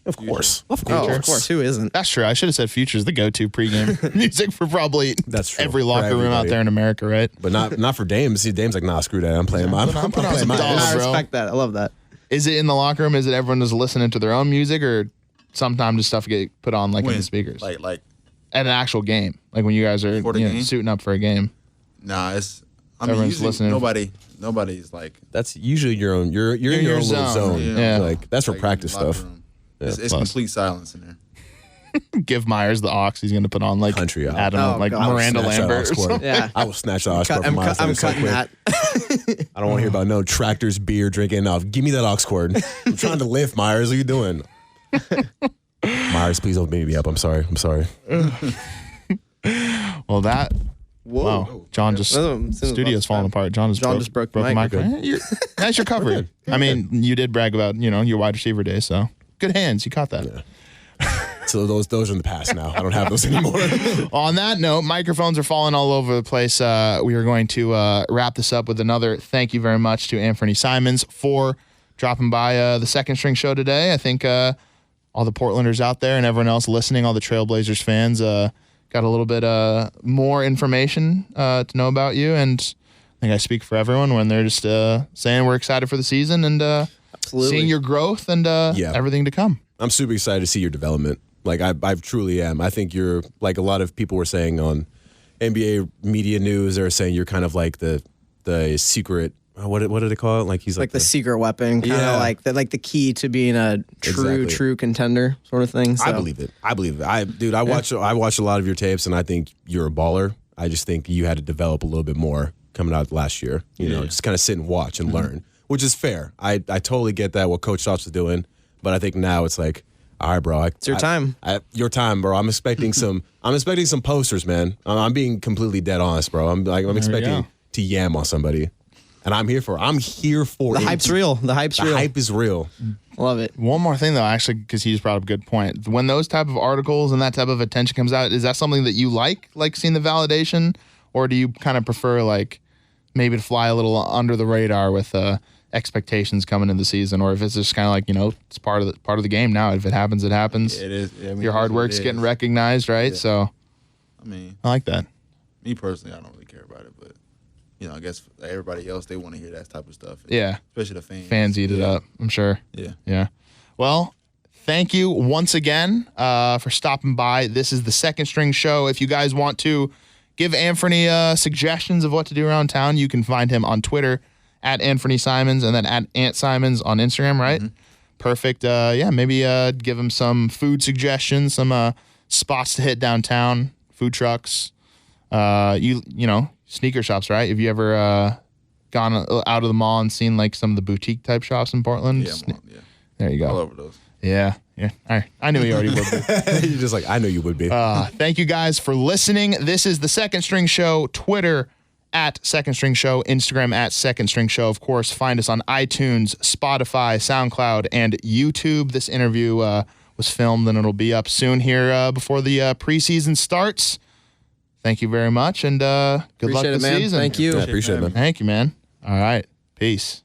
Of course. Of Oh, course. of course. Who isn't? That's true. I should have said Future's the go-to pregame music for probably That's true. every For locker room out everybody. there in America, right? But not for Dame. See, Dame's like, nah, screw that. I'm playing my. I'm put on playing some my dollars, ass. I bro. respect that. I love that. Is it in the locker room? Is it everyone is listening to their own music, or sometimes just stuff get put on like in the speakers Like at an actual game, like when you guys are For the game? suiting up for a game? nah, it's. I mean, Everyone's usually listening. nobody's like That's usually your own. You're in your own little zone. Yeah. Like that's for like, practice locker stuff. room. It's plus. complete silence in there. Give Myers the aux. He's going to put on like Country out. Adam, Oh, like God. Miranda Snatch that Lambert. aux Or cord. something. Yeah. I will snatch the aux cord from my I'm so cutting quick. that. I don't want to hear about no tractors, beer, drinking. No, give me that aux cord. I'm trying to lift, Myers. What are you doing? Myers, please don't beat me up. I'm sorry. Well, that. Whoa. Wow, John just studio's falling apart. John just broke the mic. Nice recovery. I mean, you did brag about your wide receiver day, so good hands. You caught that. So those are in the past now. I don't have those anymore. On that note, microphones are falling all over the place. We are going to wrap this up with another thank you very much to Anfernee Simons for dropping by the Second String Show today. I think all the Portlanders out there and everyone else listening, all the Trailblazers fans, got a little bit more information to know about you. And I think I speak for everyone when they're just saying we're excited for the season and seeing your growth and everything to come. I'm super excited to see your development. Like, I truly am. I think you're, like a lot of people were saying on NBA media news, they were saying you're kind of like the secret, what did they call it? Like he's like the secret weapon, kind of like the key to being a true contender sort of thing. So. I believe it. I watched a lot of your tapes, and I think you're a baller. I just think you had to develop a little bit more coming out last year. You know, just kind of sit and watch and learn, which is fair. I totally get that, what Coach Stotts was doing, but I think now it's like, all right, bro. It's your time. Your time, bro. I'm expecting some posters, man. I'm being completely dead honest, bro. I'm expecting to yam on somebody, and I'm here for the hype's real. The hype is real. Love it. One more thing though, actually, because he just brought up a good point. When those type of articles and that type of attention comes out, is that something that you like seeing the validation, or do you kind of prefer like maybe to fly a little under the radar with expectations coming in the season, or if it's just kind of like, it's part of the game now. If it happens, it happens. Yeah, it is. I mean, your hard work's getting recognized, right? Yeah. So, I like that. Me personally, I don't really care about it, but I guess everybody else, they want to hear that type of stuff. Yeah, especially the fans. Fans eat it up, I'm sure. Yeah. Well, thank you once again for stopping by. This is the Second String Show. If you guys want to give Anfernee suggestions of what to do around town, you can find him on Twitter at Anfernee Simons and then at Ant Simons on Instagram, right? Mm-hmm. Perfect. Maybe give him some food suggestions, some spots to hit downtown, food trucks, sneaker shops, right? Have you ever gone out of the mall and seen like some of the boutique type shops in Portland? Yeah. There you go. All over those. Yeah. All right. I knew you already would be. You're just like, I knew you would be. Thank you guys for listening. This is the Second String Show. Twitter at Second String Show, Instagram at Second String Show. Of course, find us on iTunes, Spotify, SoundCloud, and YouTube. This interview was filmed and it'll be up soon here before the preseason starts. Thank you very much, and good luck this season. Thank you. Appreciate it, man. Thank you, man. All right. Peace.